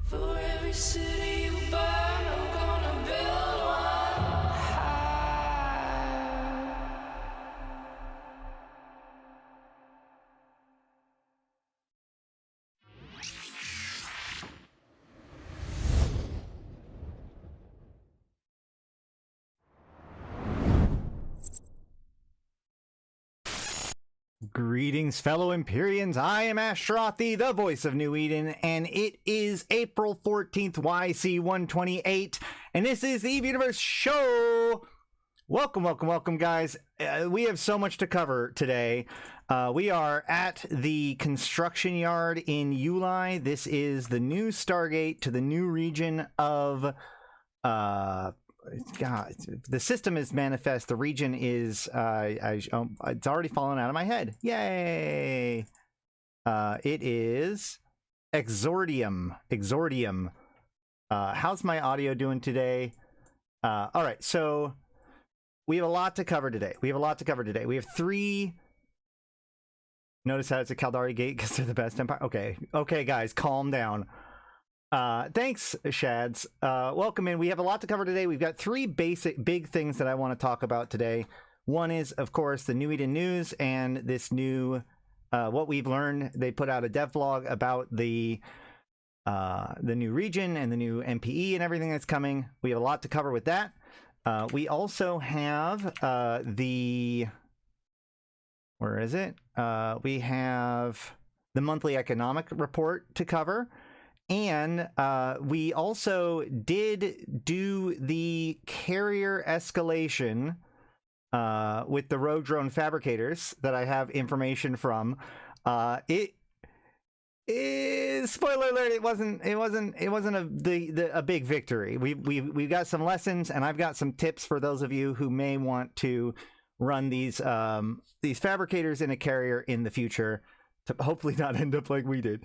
For every city you burn, I'm gonna build one high. Greetings, fellow Empyreans. I am Ashrothi, the voice of New Eden, and it is April 14th, YC128, and this is the Eve Universe Show. Welcome, welcome, welcome, guys. We have so much to cover today. We are at the construction yard in Uli. This is the new Stargate to the new region of... God, the system is manifest. The region is it's already fallen out of my head. Yay! It is Exordium. How's my audio doing today? All right, so we have a lot to cover today. We have three. Notice how it's a Caldari gate because they're the best empire. Okay, guys, calm down. Thanks, Shads. Welcome in. We have a lot to cover today. We've got three big things that I want to talk about today. One is, of course, the New Eden news and this new, what we've learned. They put out a devlog about the new region and the new MPE and everything that's coming. We have a lot to cover with that. We also have where is it? We have the monthly economic report to cover. And we also did do the carrier escalation with the rogue drone fabricators that I have information from. It is, spoiler alert, it wasn't a big victory. We've got some lessons, and I've got some tips for those of you who may want to run these fabricators in a carrier in the future to hopefully not end up like we did.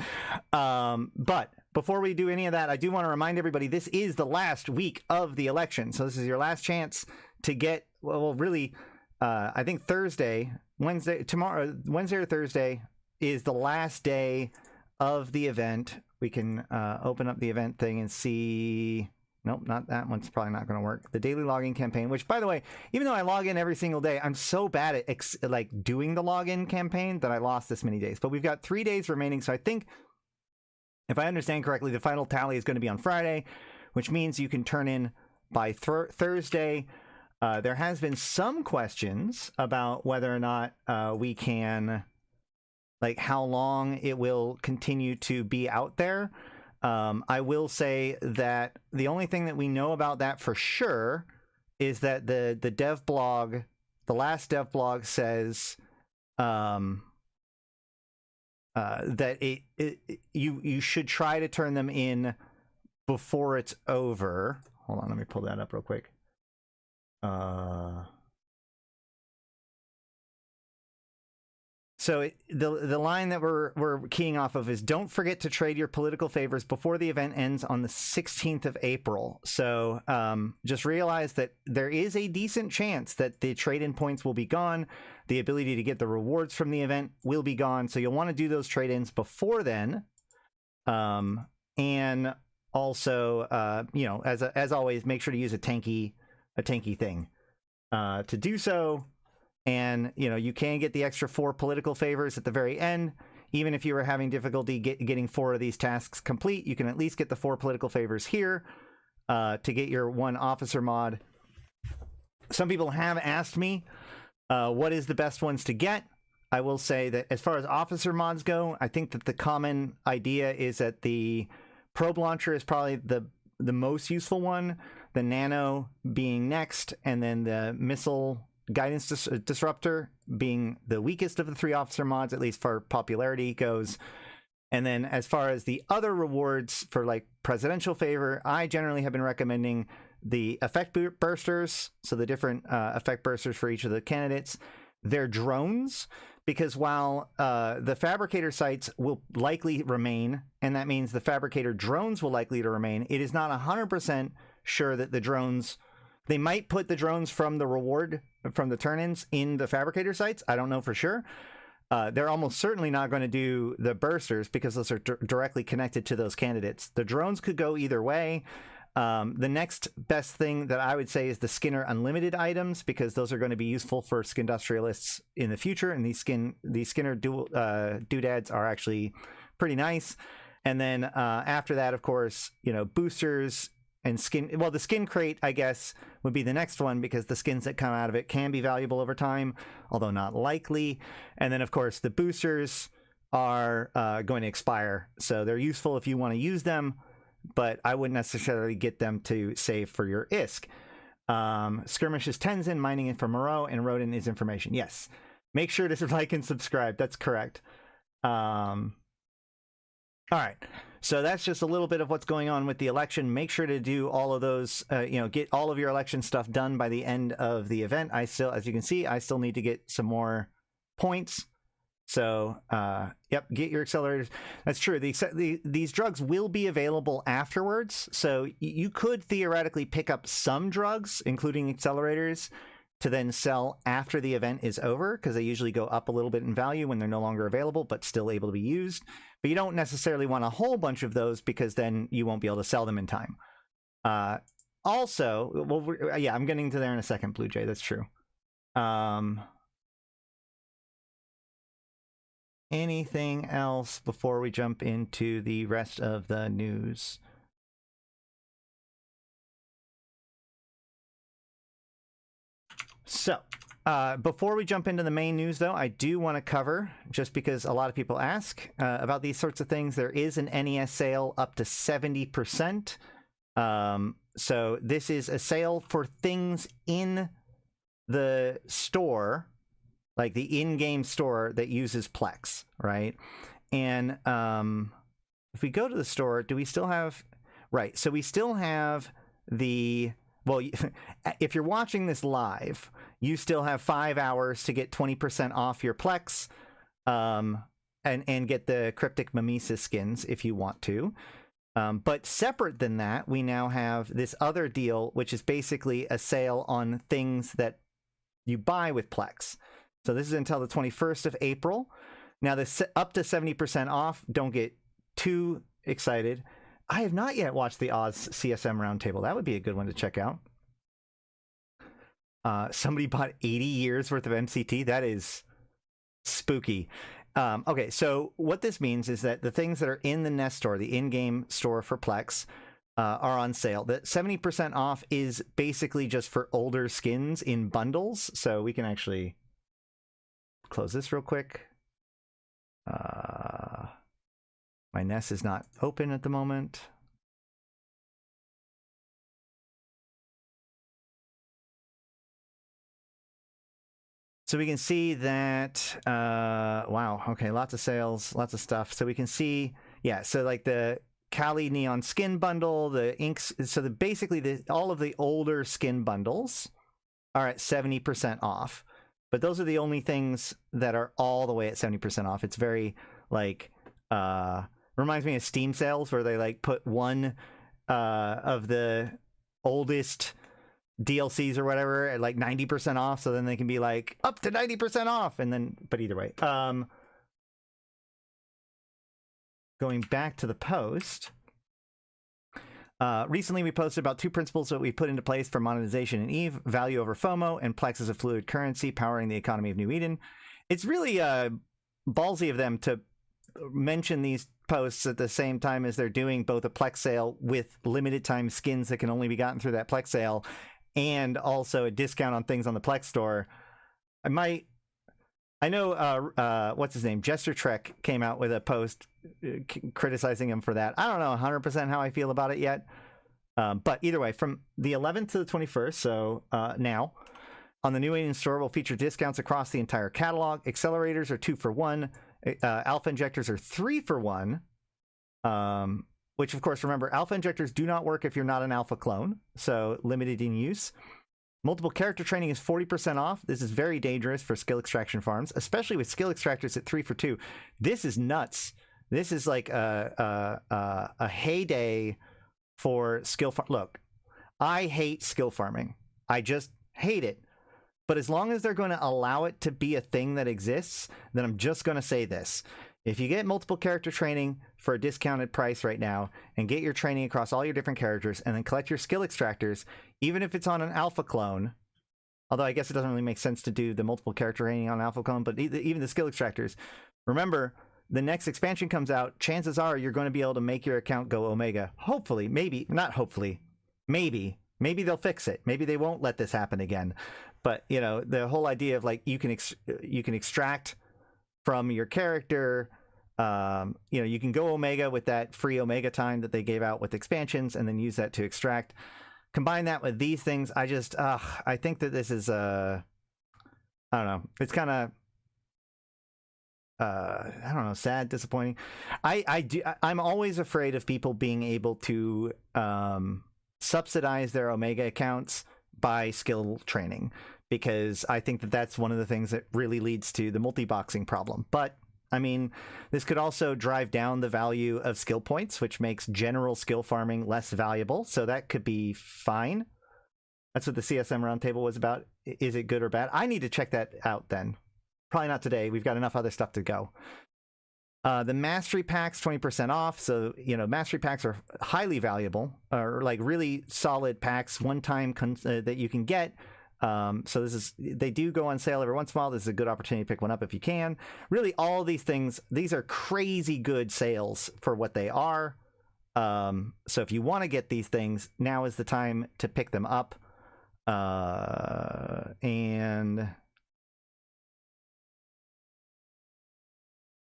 But before we do any of that, I do want to remind everybody this is the last week of the election. So this is your last chance to get, well, really, I think Wednesday or Thursday is the last day of the event. We can open up the event thing and see. Nope, not that one's probably not going to work. The daily login campaign, which, by the way, even though I log in every single day, I'm so bad at like doing the login campaign that I lost this many days. But we've got 3 days remaining, so I think, if I understand correctly, the final tally is going to be on Friday, which means you can turn in by Thursday. There has been some questions about whether or not we can, like, how long it will continue to be out there. I will say that the only thing that we know about that for sure is that the dev blog, the last dev blog says that you should try to turn them in before it's over. Hold on, let me pull that up real quick. So the line that we're keying off of is, don't forget to trade your political favors before the event ends on the 16th of April. So just realize that there is a decent chance that the trade-in points will be gone. The ability to get the rewards from the event will be gone. So you'll want to do those trade-ins before then. And also, you know, as always, make sure to use a tanky thing to do so. And, you know, you can get the extra 4 political favors at the very end. Even if you were having difficulty getting 4 of these tasks complete, you can at least get the 4 political favors here to get your 1 officer mod. Some people have asked me what is the best ones to get. I will say that as far as officer mods go, I think that the common idea is that the probe launcher is probably the most useful one, the nano being next, and then the missile guidance disruptor being the weakest of the 3 officer mods, at least for popularity goes. And then as far as the other rewards for like presidential favor, I generally have been recommending the effect bursters, so the different effect bursters for each of the candidates. They're drones, because while the fabricator sites will likely remain, and that means the fabricator drones will likely to remain, it is not 100% sure that the drones, they might put the drones from the reward, from the turn-ins in the fabricator sites. I don't know for sure. They're almost certainly not going to do the bursters because those are directly connected to those candidates. The drones could go either way. The next best thing that I would say is the Skinner Unlimited items, because those are going to be useful for skindustrialists in the future, and these Skinner doodads are actually pretty nice. And then after that, of course, boosters and skin. Well, the skin crate, I guess, would be the next one, because the skins that come out of it can be valuable over time, although not likely. And then, of course, the boosters are going to expire, so they're useful if you want to use them, but I wouldn't necessarily get them to save for your ISK. Skirmish is Tenzin, mining it for Moreau, and Rodin is information. Yes. Make sure to like and subscribe. That's correct. All right. So that's just a little bit of what's going on with the election. Make sure to do all of those, get all of your election stuff done by the end of the event. As you can see, I still need to get some more points. So, yep, get your accelerators. That's true. These drugs will be available afterwards. So you could theoretically pick up some drugs, including accelerators, to then sell after the event is over, because they usually go up a little bit in value when they're no longer available, but still able to be used. But you don't necessarily want a whole bunch of those, because then you won't be able to sell them in time. Also, well, yeah, I'm getting to there in a second, Blue Jay. That's true. Anything else before we jump into the rest of the news? So, before we jump into the main news, though, I do want to cover, just because a lot of people ask about these sorts of things, there is an NES sale up to 70%. So this is a sale for things in the store, like the in-game store that uses Plex, right? And if we go to the store, do we still have... Right, so we still have the... Well, if you're watching this live, you still have 5 hours to get 20% off your Plex and get the Cryptic Mimesis skins if you want to. But separate than that, we now have this other deal, which is basically a sale on things that you buy with Plex. So this is until the 21st of April. Now, this up to 70% off. Don't get too excited. I have not yet watched the Oz CSM Roundtable. That would be a good one to check out. Somebody bought 80 years worth of MCT. That is spooky. Okay, so what this means is that the things that are in the Nest store, the in-game store for Plex, are on sale. The 70% off is basically just for older skins in bundles. So we can actually close this real quick. My Nest is not open at the moment. So we can see that, wow, okay, lots of sales, lots of stuff. So we can see, yeah, so like the Kali Neon Skin Bundle, the inks, so basically all of the older skin bundles are at 70% off. But those are the only things that are all the way at 70% off. It's very, like, reminds me of Steam sales, where they, like, put one of the oldest DLCs or whatever at like 90% off, so then they can be like up to 90% off, and then, but either way, going back to the post, recently we posted about 2 principles that we put into place for monetization in EVE: value over FOMO, and Plex as a fluid currency powering the economy of New Eden. It's really ballsy of them to mention these posts at the same time as they're doing both a Plex sale with limited time skins that can only be gotten through that Plex sale, and also a discount on things on the Plex store. I know, what's his name? Jester Trek came out with a post criticizing him for that. I don't know 100% how I feel about it yet. But either way, from the 11th to the 21st, so now, on the New Eden store, will feature discounts across the entire catalog. Accelerators are 2 for 1. Alpha injectors are 3 for 1. Which, of course, remember, alpha injectors do not work if you're not an alpha clone, so limited in use. Multiple character training is 40% off. This is very dangerous for skill extraction farms, especially with skill extractors at 3 for 2. This is nuts. This is like a heyday for skill farm. Look, I hate skill farming. I just hate it. But as long as they're going to allow it to be a thing that exists, then I'm just going to say this. If you get multiple character training for a discounted price right now and get your training across all your different characters and then collect your skill extractors, even if it's on an alpha clone, although I guess it doesn't really make sense to do the multiple character training on alpha clone, but even the skill extractors, remember, the next expansion comes out, chances are you're going to be able to make your account go Omega. Hopefully, maybe, not hopefully, maybe they'll fix it. Maybe they won't let this happen again. But, you know, the whole idea of like you can extract from your character, you know, you can go Omega with that free Omega time that they gave out with expansions and then use that to extract. Combine that with these things, I just, I think that this is, I don't know, it's kind of, I don't know, sad, disappointing. I'm always afraid of people being able to subsidize their Omega accounts by skill training, because I think that that's one of the things that really leads to the multi-boxing problem. But I mean, this could also drive down the value of skill points, which makes general skill farming less valuable. So that could be fine. That's what the CSM roundtable was about. Is it good or bad? I need to check that out then. Probably not today. We've got enough other stuff to go. The mastery packs, 20% off. So, you know, mastery packs are highly valuable, or like really solid packs, one-time that you can get. So they do go on sale every once in a while. This is a good opportunity to pick one up if you can. Really, all these things, these are crazy good sales for what they are. So if you want to get these things, now is the time to pick them up. And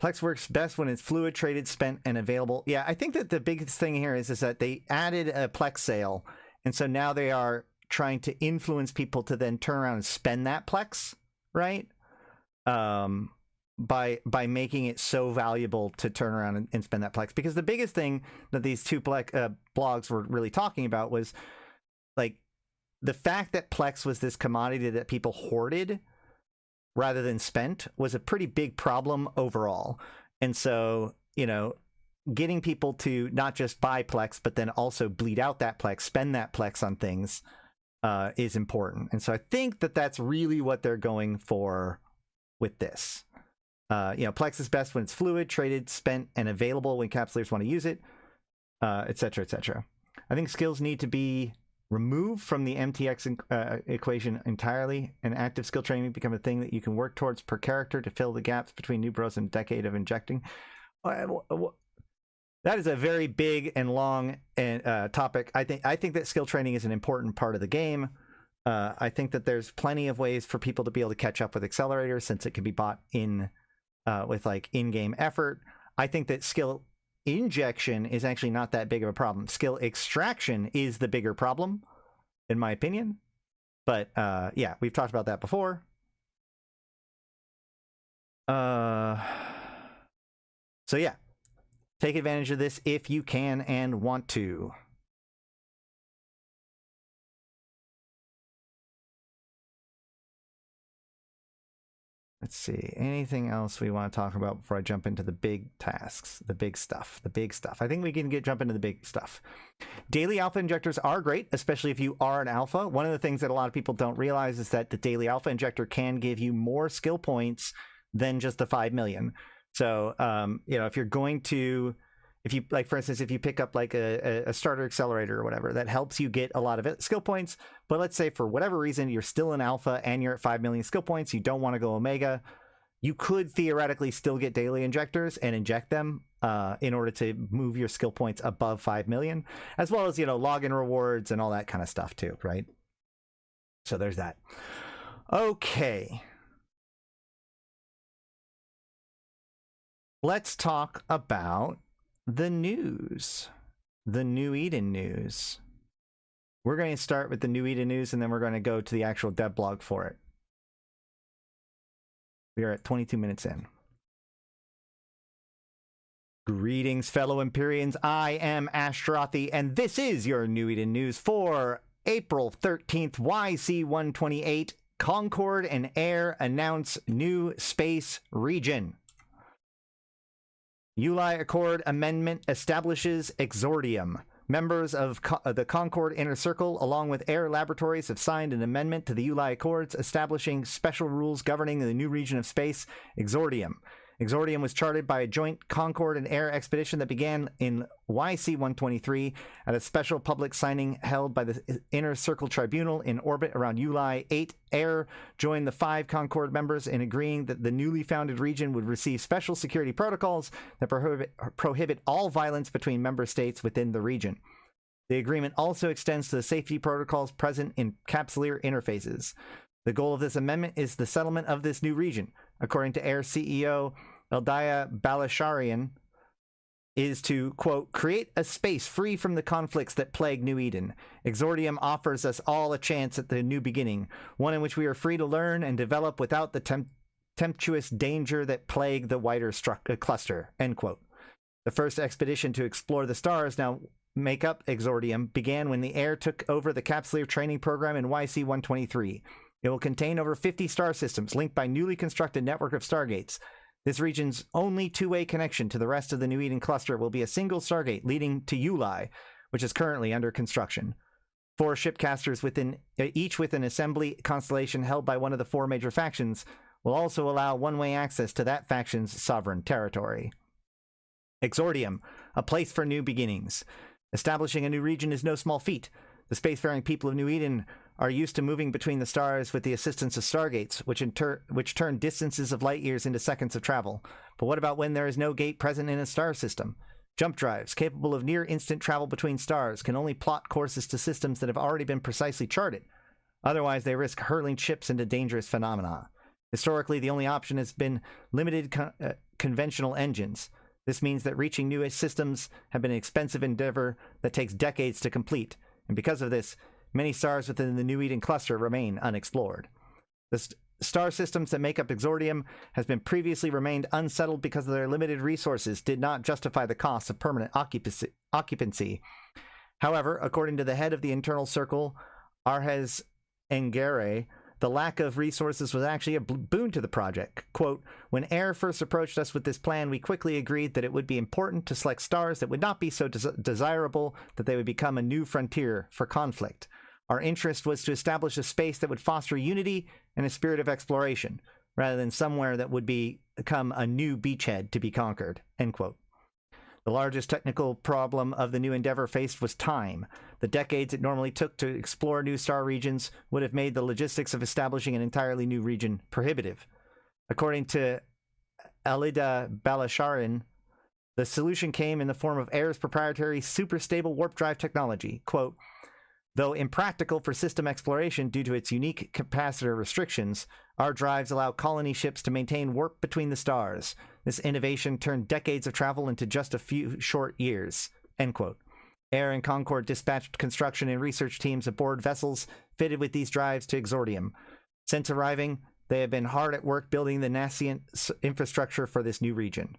Plex works best when it's fluid, traded, spent, and available. Yeah, I think that the biggest thing here is that they added a Plex sale, and so now they are trying to influence people to then turn around and spend that Plex, right? By making it so valuable to turn around and spend that Plex. Because the biggest thing that these two blogs were really talking about was like the fact that Plex was this commodity that people hoarded rather than spent was a pretty big problem overall. And so, you know, getting people to not just buy Plex, but then also bleed out that Plex, spend that Plex on things is important. And so I think that that's really what they're going for with this. You know, Plex is best when it's fluid, traded, spent, and available when capsulators want to use it, et cetera, et cetera. I think skills need to be removed from the MTX equation entirely, and active skill training become a thing that you can work towards per character to fill the gaps between new bros and a decade of injecting. That is a very big and long topic. I think that skill training is an important part of the game. I think that there's plenty of ways for people to be able to catch up with accelerators, since it can be bought in with like in-game effort. I think that skill injection is actually not that big of a problem. Skill extraction is the bigger problem, in my opinion. But yeah, we've talked about that before. So yeah, take advantage of this if you can and want to. Let's see, anything else we want to talk about before I jump into the big tasks, the big stuff. I think we can jump into the big stuff. Daily alpha injectors are great, especially if you are an alpha. One of the things that a lot of people don't realize is that the daily alpha injector can give you more skill points than just the 5 million. So, you know, if you're going to, if you, like, for instance, if you pick up like a starter accelerator or whatever, that helps you get a lot of skill points. But let's say for whatever reason, you're still in alpha and you're at 5 million skill points, you don't want to go Omega, you could theoretically still get daily injectors and inject them in order to move your skill points above 5 million, as well as, you know, login rewards and all that kind of stuff too, right? So there's that. Okay. Let's talk about the news, the New Eden news. We're going to start with the New Eden news, and then we're going to go to the actual dev blog for it. We are at 22 minutes in. Greetings, fellow Empyreans. I am Ashtarothi, and this is your New Eden news for April 13th, YC128. Concord and Air announce new space region. Uli Accord Amendment establishes Exordium. Members of the Concord Inner Circle, along with Air Laboratories, have signed an amendment to the ULI Accords establishing special rules governing the new region of space, Exordium. Exordium was charted by a joint Concord and Air expedition that began in YC123 at a special public signing held by the Inner Circle Tribunal in orbit around ULI 8. Air joined the 5 Concord members in agreeing that the newly founded region would receive special security protocols that prohibit all violence between member states within the region. The agreement also extends to the safety protocols present in capsuleer interfaces. The goal of this amendment is the settlement of this new region. According to Air CEO Yantey Lepouf, is to, quote, create a space free from the conflicts that plague New Eden. Exordium offers us all a chance at the new beginning, one in which we are free to learn and develop without the tempestuous danger that plague the wider cluster, end quote. The first expedition to explore the stars now make up Exordium began when the Air took over the capsuleer training program in YC-123. It will contain over 50 star systems linked by newly constructed network of stargates. This region's only two-way connection to the rest of the New Eden cluster will be a single stargate leading to ULI, which is currently under construction. 4 shipcasters each with an assembly constellation held by one of the 4 major factions will also allow one-way access to that faction's sovereign territory. Exordium, a place for new beginnings. Establishing a new region is no small feat. The spacefaring people of New Eden are used to moving between the stars with the assistance of stargates, which turn distances of light years into seconds of travel. But what about when there is no gate present in a star system? Jump drives, capable of near-instant travel between stars, can only plot courses to systems that have already been precisely charted. Otherwise, they risk hurling ships into dangerous phenomena. Historically, the only option has been limited conventional engines. This means that reaching new systems have been an expensive endeavor that takes decades to complete, and because of this, many stars within the New Eden cluster remain unexplored. The star systems that make up Exordium has been previously remained unsettled because their limited resources did not justify the cost of permanent occupancy. However, according to the head of the internal circle, Arkas Ilring, the lack of resources was actually a boon to the project. Quote, when Air first approached us with this plan, we quickly agreed that it would be important to select stars that would not be so desirable that they would become a new frontier for conflict. Our interest was to establish a space that would foster unity and a spirit of exploration, rather than somewhere that would become a new beachhead to be conquered, end quote. The largest technical problem of the new endeavor faced was time. The decades it normally took to explore new star regions would have made the logistics of establishing an entirely new region prohibitive. According to Yantey Lepouf, the solution came in the form of Air's proprietary super-stable warp drive technology. Quote, though impractical for system exploration due to its unique capacitor restrictions, our drives allow colony ships to maintain warp between the stars. This innovation turned decades of travel into just a few short years, end quote. Air and Concord dispatched construction and research teams aboard vessels fitted with these drives to Exordium. Since arriving, they have been hard at work building the nascent infrastructure for this new region.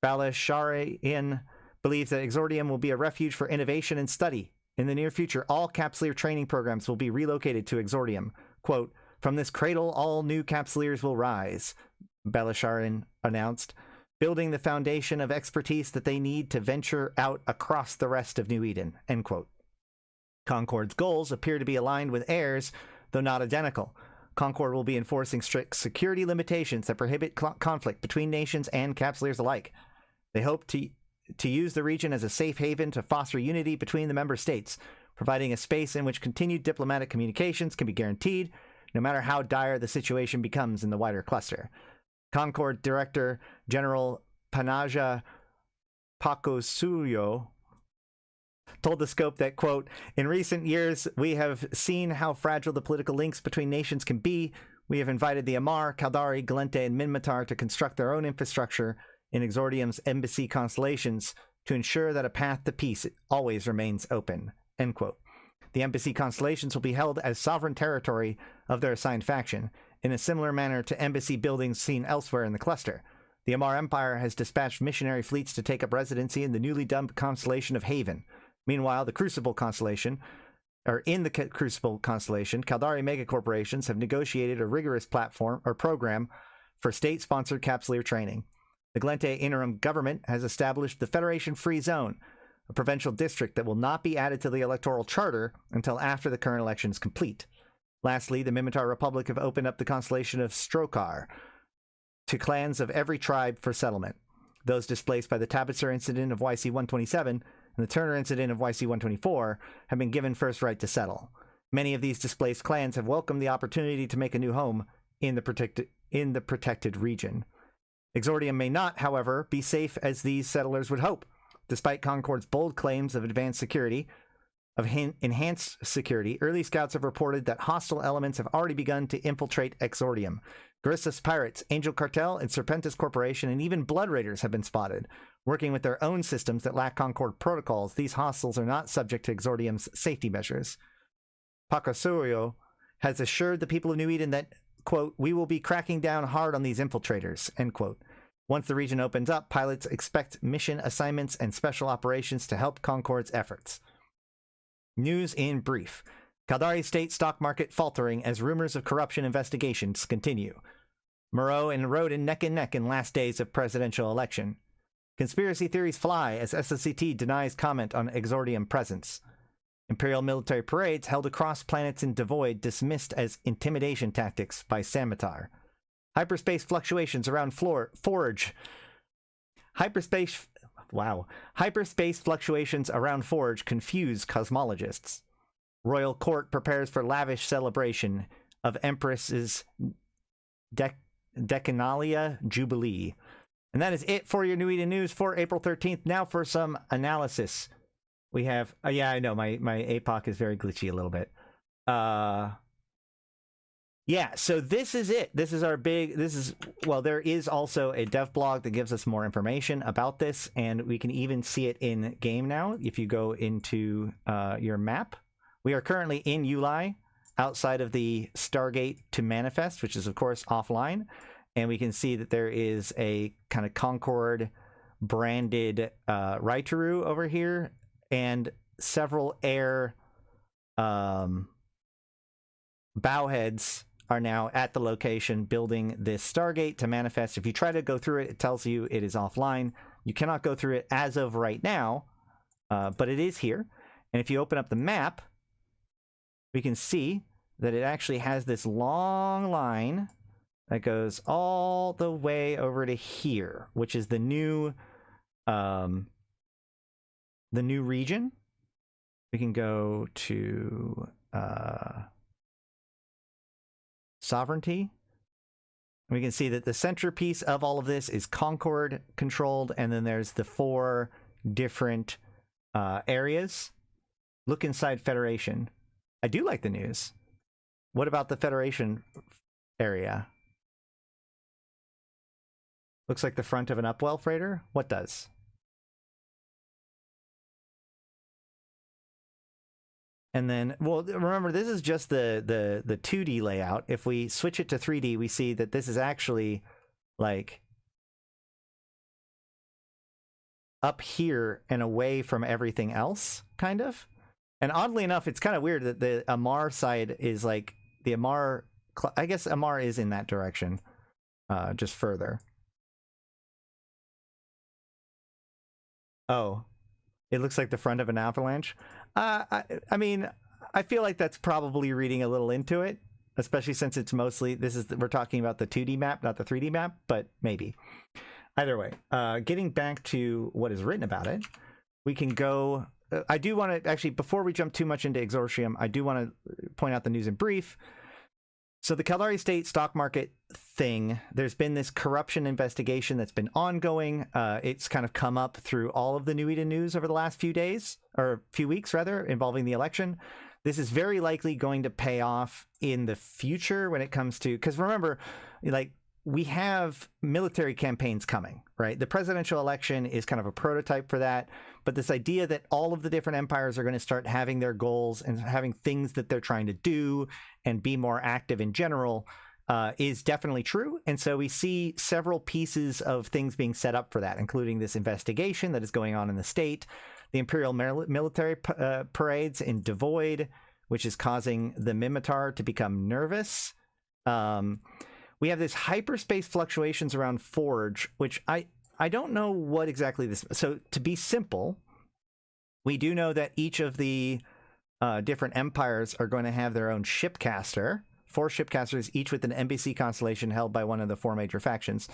Vel'ash believes that Exordium will be a refuge for innovation and study. In the near future, all capsuleer training programs will be relocated to Exordium. Quote, from this cradle, all new capsuleers will rise, Vel'ash announced, building the foundation of expertise that they need to venture out across the rest of New Eden, end quote. Concord's goals appear to be aligned with Air's, though not identical. Concord will be enforcing strict security limitations that prohibit conflict between nations and capsuleers alike. They hope to use the region as a safe haven to foster unity between the member states, providing a space in which continued diplomatic communications can be guaranteed, no matter how dire the situation becomes in the wider cluster. Concord Director General Panaja Pakosuyo told the Scope that, quote, in recent years, we have seen how fragile the political links between nations can be. We have invited the Amar, Caldari, Gallente, and Minmatar to construct their own infrastructure in Exordium's embassy constellations to ensure that a path to peace always remains open, end quote. The embassy constellations will be held as sovereign territory of their assigned faction, in a similar manner to embassy buildings seen elsewhere in the cluster. The Amar Empire has dispatched missionary fleets to take up residency in the newly dubbed constellation of Haven. Meanwhile, in the Crucible constellation, Caldari megacorporations have negotiated a rigorous program for state-sponsored capsuleer training. The Gallente interim government has established the Federation Free Zone, a provincial district that will not be added to the electoral charter until after the current election is complete. Lastly, the Minmatar Republic have opened up the constellation of Strokar to clans of every tribe for settlement. Those displaced by the Tabitzer incident of YC127 and the Turner incident of YC124 have been given first right to settle. Many of these displaced clans have welcomed the opportunity to make a new home in the protected region. Exordium may not, however, be safe as these settlers would hope. Despite Concord's bold claims of advanced security, enhanced security, early scouts have reported that hostile elements have already begun to infiltrate Exordium. Guristas Pirates, Angel Cartel, and Serpentis Corporation, and even Blood Raiders have been spotted. Working with their own systems that lack Concord protocols, these hostiles are not subject to Exordium's safety measures. Pakasurio has assured the people of New Eden that, quote, "We will be cracking down hard on these infiltrators," end quote. Once the region opens up, pilots expect mission assignments and special operations to help Concord's efforts. News in brief. Caldari State stock market faltering as rumors of corruption investigations continue. Moreau and Rodin neck and neck in last days of presidential election. Conspiracy theories fly as SSCT denies comment on Exordium presence. Imperial military parades held across planets in Devoid dismissed as intimidation tactics by Samatar. Hyperspace fluctuations around Forge. Hyperspace fluctuations around Forge confuse cosmologists. Royal Court prepares for lavish celebration of Empress's Decennalia Jubilee. And that is it for your New Eden News for April 13th. Now for some analysis. We have, yeah, I know, my APOC is very glitchy a little bit. Yeah, so this is it. This is our big, well, there is also a dev blog that gives us more information about this, and we can even see it in game now if you go into your map. We are currently in Uli, outside of the Stargate to Manifest, which is, of course, offline, and we can see that there is a kind of Concord branded Raitaru over here, and several air bowheads are now at the location building this Stargate to Manifest. If you try to go through it, it tells you it is offline. You cannot go through it as of right now, but it is here. And if you open up the map, we can see that it actually has this long line that goes all the way over to here, which is the new region. We can go to Sovereignty. We can see that the centerpiece of all of this is Concord controlled, and then there's the 4 different areas. Look inside Federation. I do like the news. What about the Federation area? Looks like the front of an Upwell freighter. What does? And then, well, remember, this is just the 2D layout. If we switch it to 3D, we see that this is actually like up here and away from everything else, kind of. And oddly enough, it's kind of weird that the Amar side is like the Amar. I guess Amar is in that direction, just further. Oh, it looks like the front of an avalanche. I mean, I feel like that's probably reading a little into it, especially since it's mostly, we're talking about the 2D map, not the 3D map, but maybe. Either way, getting back to what is written about it, we can go, I do want to, actually, before we jump too much into Exordium, I do want to point out the news in brief. So the Caldari State stock market thing, there's been this corruption investigation that's been ongoing. It's kind of come up through all of the New Eden news over the last few days, or few weeks rather, involving the election. This is very likely going to pay off in the future when it comes to, because remember, like, we have military campaigns coming, right? The presidential election is kind of a prototype for that. But this idea that all of the different empires are going to start having their goals and having things that they're trying to do and be more active in general is definitely true. And so we see several pieces of things being set up for that, including this investigation that is going on in the state, the Imperial military parades in Devoid, which is causing the Minmatar to become nervous. We have this hyperspace fluctuations around Forge, which I don't know what exactly this... So to be simple, We do know that each of the different empires are going to have their own shipcaster. 4 shipcasters, each with an NPC constellation held by one of the 4 major factions.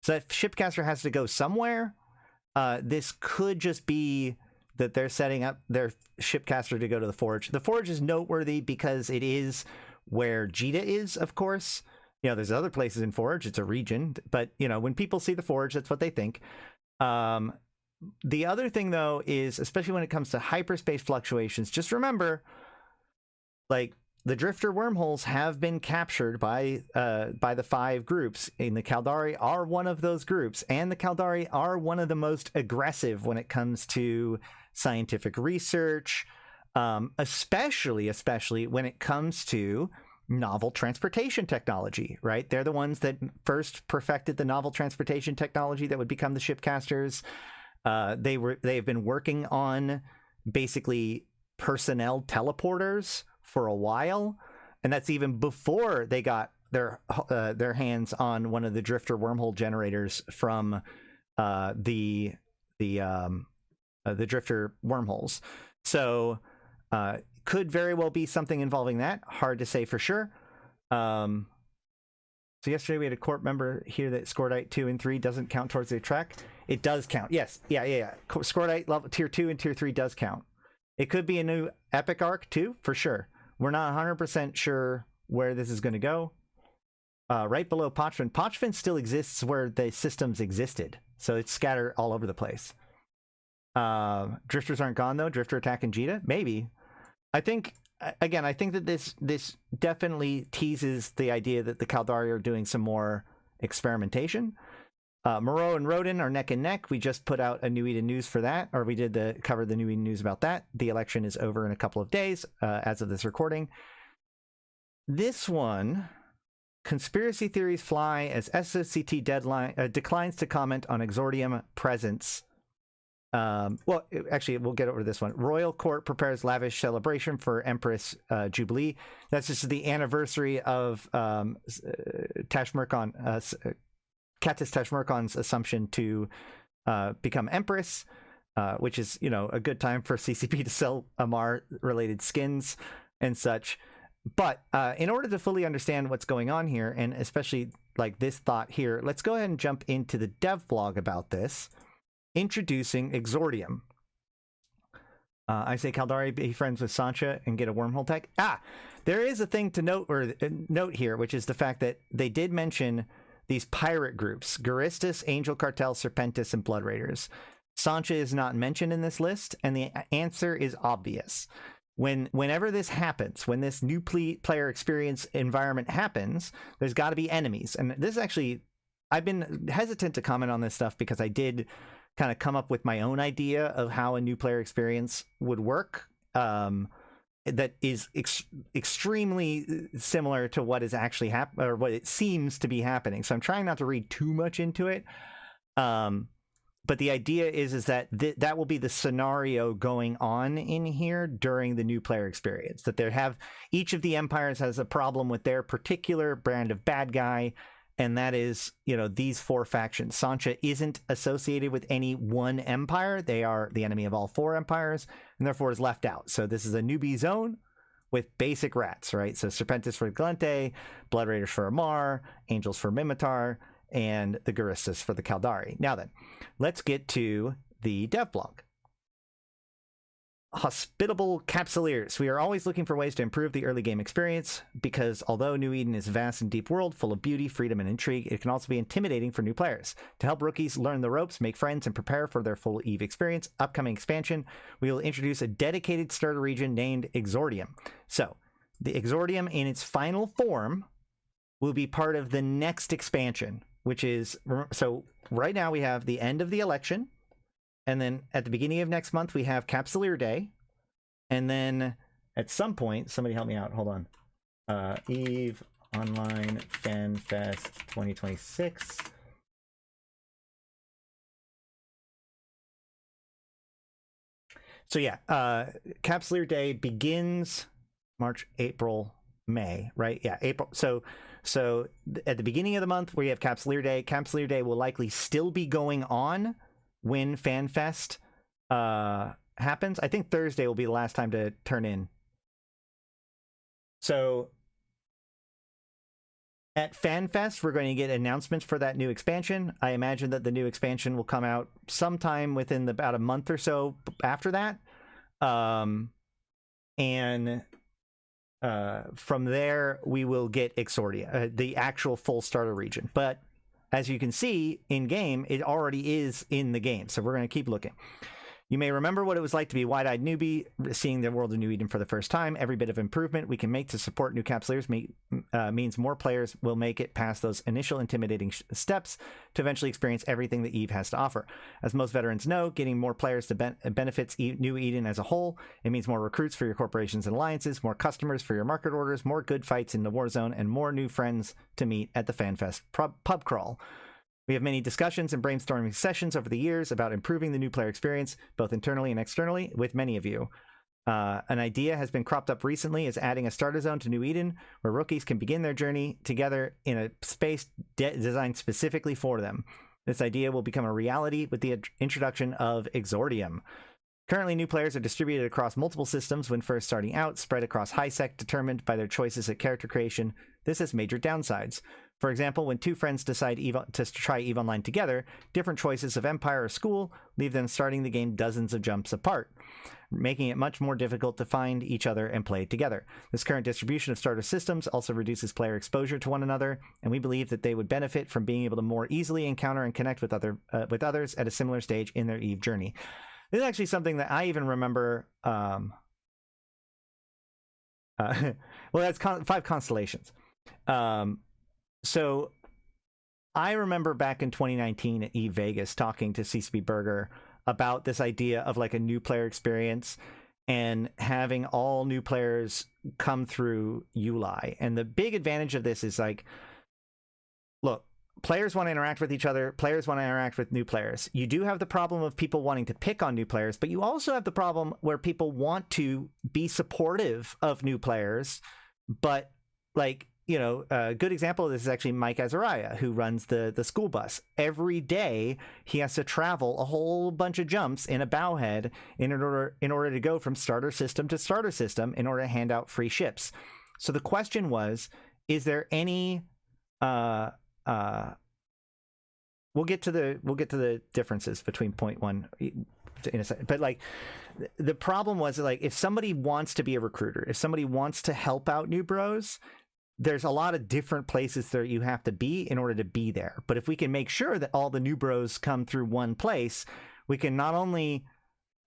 So that shipcaster has to go somewhere. This could just be that they're setting up their shipcaster to go to the Forge. The Forge is noteworthy because it is where Jita is, of course. You know, there's other places in Forge. It's a region. But, you know, when people see the Forge, that's what they think. The other thing, though, is, especially when it comes to hyperspace fluctuations, just remember, like, the Drifter wormholes have been captured by the 5 groups, and the Caldari are one of those groups, and the Caldari are one of the most aggressive when it comes to scientific research, especially when it comes to novel transportation technology, right? They're the ones that first perfected the novel transportation technology that would become the shipcasters. They've been working on basically personnel teleporters for a while, and that's even before they got their hands on one of the Drifter wormhole generators from the Drifter wormholes. So could very well be something involving that. Hard to say for sure. So yesterday we had a court member here that Scordite 2 and 3 doesn't count towards the track. It does count. Yes. Yeah. Scordite level tier 2 and tier 3 does count. It could be a new epic arc too, for sure. We're not 100% sure where this is going to go. Right below Pochvin. Pochvin still exists where the systems existed. So it's scattered all over the place. Drifters aren't gone, though. Drifter attack and Jita? Maybe. I think that this definitely teases the idea that the Caldari are doing some more experimentation. Moreau and Rodin are neck and neck. We just put out a New Eden news for that, or we did cover the New Eden news about that. The election is over in a couple of days as of this recording. This one, conspiracy theories fly as SOCT declines to comment on Exordium presence. Well, actually, we'll get over to this one. Royal Court prepares lavish celebration for Empress Jubilee. That's just the anniversary of Katniss Tashmurkon's assumption to become Empress, which is, you know, a good time for CCP to sell Amar-related skins and such. But in order to fully understand what's going on here, and especially like this thought here, let's go ahead and jump into the dev blog about this. Introducing Exordium. I say Caldari be friends with Sancha and get a wormhole tech. There is a thing to note here, which is the fact that they did mention these pirate groups: Garistus, Angel Cartel, Serpentis, and Blood Raiders. Sancha is not mentioned in this list, and the answer is obvious. Whenever this happens, when this new player experience environment happens, there's got to be enemies. And this actually, I've been hesitant to comment on this stuff because I did kind of come up with my own idea of how a new player experience would work. That is extremely similar to what is actually happening, or what it seems to be happening. So I'm trying not to read too much into it. But the idea is that that will be the scenario going on in here during the new player experience. That each of the empires has a problem with their particular brand of bad guy, and that is, you know, these 4 factions. Sancha isn't associated with any one empire. They are the enemy of all 4 empires, and therefore is left out. So this is a newbie zone with basic rats, right? So Serpentis for Glente, Blood Raiders for Amar, Angels for Mimitar, and the Garistas for the Caldari. Now then, let's get to the dev blog. Hospitable Capsuleers. We are always looking for ways to improve the early game experience, because although New Eden is a vast and deep world full of beauty, freedom, and intrigue, it can also be intimidating for new players. To help rookies learn the ropes, make friends, and prepare for their full EVE experience, upcoming expansion, we will introduce a dedicated starter region named Exordium. So, the Exordium in its final form will be part of the next expansion, which is, so right now we have the end of the election, and then at the beginning of next month, we have Capsuleer Day. And then at some point, somebody help me out. Hold on. EVE Online Fan Fest 2026. So yeah, Capsuleer Day begins March, April, May, right? Yeah, April. So at the beginning of the month, we have Capsuleer Day. Capsuleer Day will likely still be going on when FanFest happens. I think Thursday will be the last time to turn in. So at FanFest, we're going to get announcements for that new expansion. I imagine that the new expansion will come out sometime within about a month or so after that. And from there, we will get Exordia, the actual full starter region. But as you can see in-game, it already is in the game. So we're going to keep looking. You may remember what it was like to be a wide-eyed newbie, seeing the world of New Eden for the first time. Every bit of improvement we can make to support new capsulators means more players will make it past those initial intimidating steps to eventually experience everything that EVE has to offer. As most veterans know, getting more players to benefits New Eden as a whole. It means more recruits for your corporations and alliances, more customers for your market orders, more good fights in the war zone, and more new friends to meet at the FanFest pub crawl. We have many discussions and brainstorming sessions over the years about improving the new player experience, both internally and externally, with many of you. An idea has been cropped up recently as adding a starter zone to New Eden, where rookies can begin their journey together in a space designed specifically for them. This idea will become a reality with the introduction of Exordium. Currently, new players are distributed across multiple systems when first starting out, spread across high-sec determined by their choices at character creation. This has major downsides. For example, when two friends decide to try EVE Online together, different choices of Empire or School leave them starting the game dozens of jumps apart, making it much more difficult to find each other and play together. This current distribution of starter systems also reduces player exposure to one another, and we believe that they would benefit from being able to more easily encounter and connect with others at a similar stage in their EVE journey. This is actually something that I even remember. Well, that's 5 constellations. So I remember back in 2019 at EVE Vegas talking to CCP Burger about this idea of like a new player experience and having all new players come through ULI. And the big advantage of this is like, look, players want to interact with each other. Players want to interact with new players. You do have the problem of people wanting to pick on new players, but you also have the problem where people want to be supportive of new players, but like, you know, a good example of this is actually Mike Azariah, who runs the school bus. Every day, he has to travel a whole bunch of jumps in a bowhead in order to go from starter system to starter system in order to hand out free ships. So the question was, is there any we'll get to the differences between point one in a second, but like the problem was like if somebody wants to be a recruiter, if somebody wants to help out new bros, there's a lot of different places that you have to be in order to be there. But if we can make sure that all the new bros come through one place, we can not only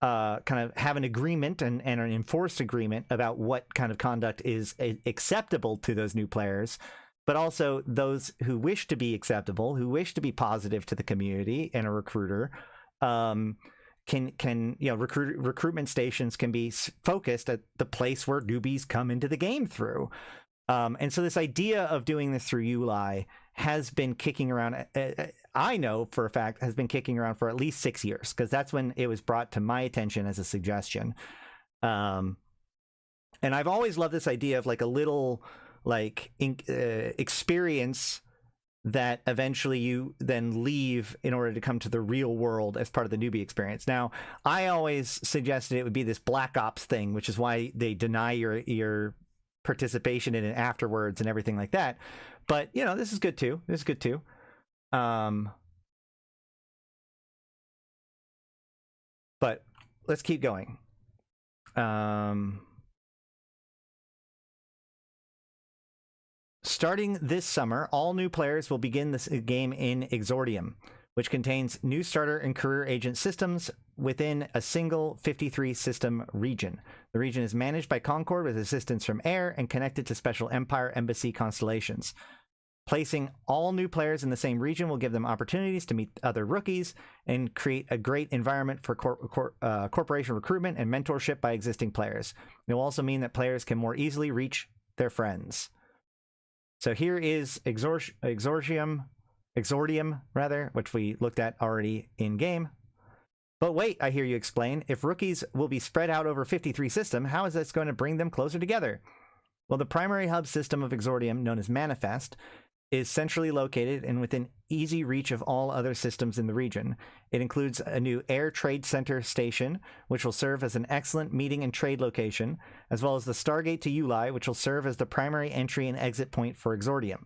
kind of have an agreement and an enforced agreement about what kind of conduct is acceptable to those new players, but also those who wish to be acceptable, who wish to be positive to the community and a recruiter, can you know, recruitment stations can be focused at the place where newbies come into the game through. And so this idea of doing this through ULI has been kicking around, I know for a fact, has been kicking around for at least 6 years, because that's when it was brought to my attention as a suggestion. And I've always loved this idea of like a little like experience that eventually you then leave in order to come to the real world as part of the newbie experience. Now, I always suggested it would be this Black Ops thing, which is why they deny your participation in it afterwards and everything like that. But you know, this is good too. But let's keep going. Starting this summer, all new players will begin this game in Exordium, which contains new starter and career agent systems within a single 53-system region. The region is managed by Concord with assistance from Air and connected to special Empire Embassy constellations. Placing all new players in the same region will give them opportunities to meet other rookies and create a great environment for corporation recruitment and mentorship by existing players. It will also mean that players can more easily reach their friends. So here is Exordium, which we looked at already in game. But wait, I hear you explain, if rookies will be spread out over 53 system, how is this going to bring them closer together? Well, the primary hub system of Exordium, known as Manifest, is centrally located and within easy reach of all other systems in the region. It includes a new Air Trade Center station, which will serve as an excellent meeting and trade location, as well as the Stargate to Uli, which will serve as the primary entry and exit point for Exordium.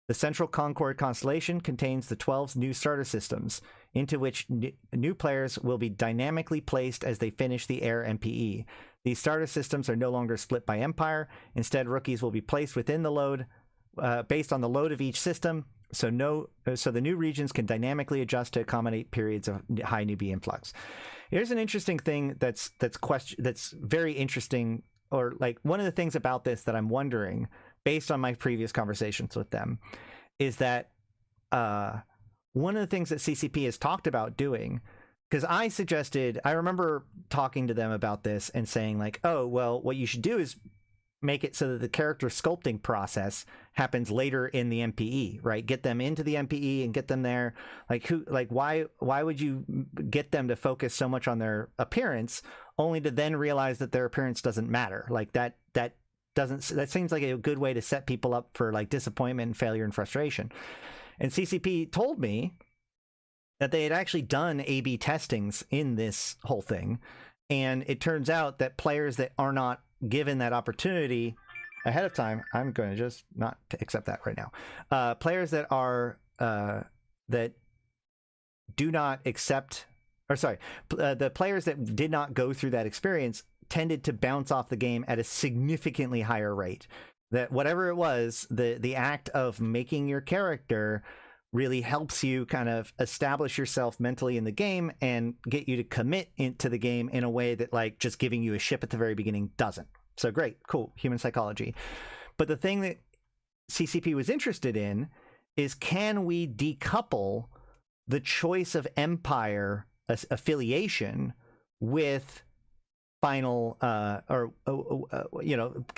The Central Concord constellation contains the 12 new starter systems, into which new players will be dynamically placed as they finish the Air MPE. These starter systems are no longer split by Empire. Instead, rookies will be placed within the load based on the load of each system, so the new regions can dynamically adjust to accommodate periods of high newbie influx. Here's an interesting thing that's very interesting, or like one of the things about this that I'm wondering, based on my previous conversations with them, is that one of the things that CCP has talked about doing, because I remember talking to them about this and saying like, oh, well, what you should do is make it so that the character sculpting process happens later in the MPE, right? Get them into the MPE and get them there. Why would you get them to focus so much on their appearance only to then realize that their appearance doesn't matter? Like that seems like a good way to set people up for like disappointment and failure and frustration. And CCP told me that they had actually done A/B testings in this whole thing. And it turns out that players that are not given that opportunity ahead of time, I'm going to just not accept that right now. Players that are that do not accept, or sorry, the players that did not go through that experience tended to bounce off the game at a significantly higher rate. That whatever it was, the act of making your character really helps you kind of establish yourself mentally in the game and get you to commit into the game in a way that like just giving you a ship at the very beginning doesn't. So great, cool, human psychology. But the thing that CCP was interested in is, can we decouple the choice of Empire affiliation with final can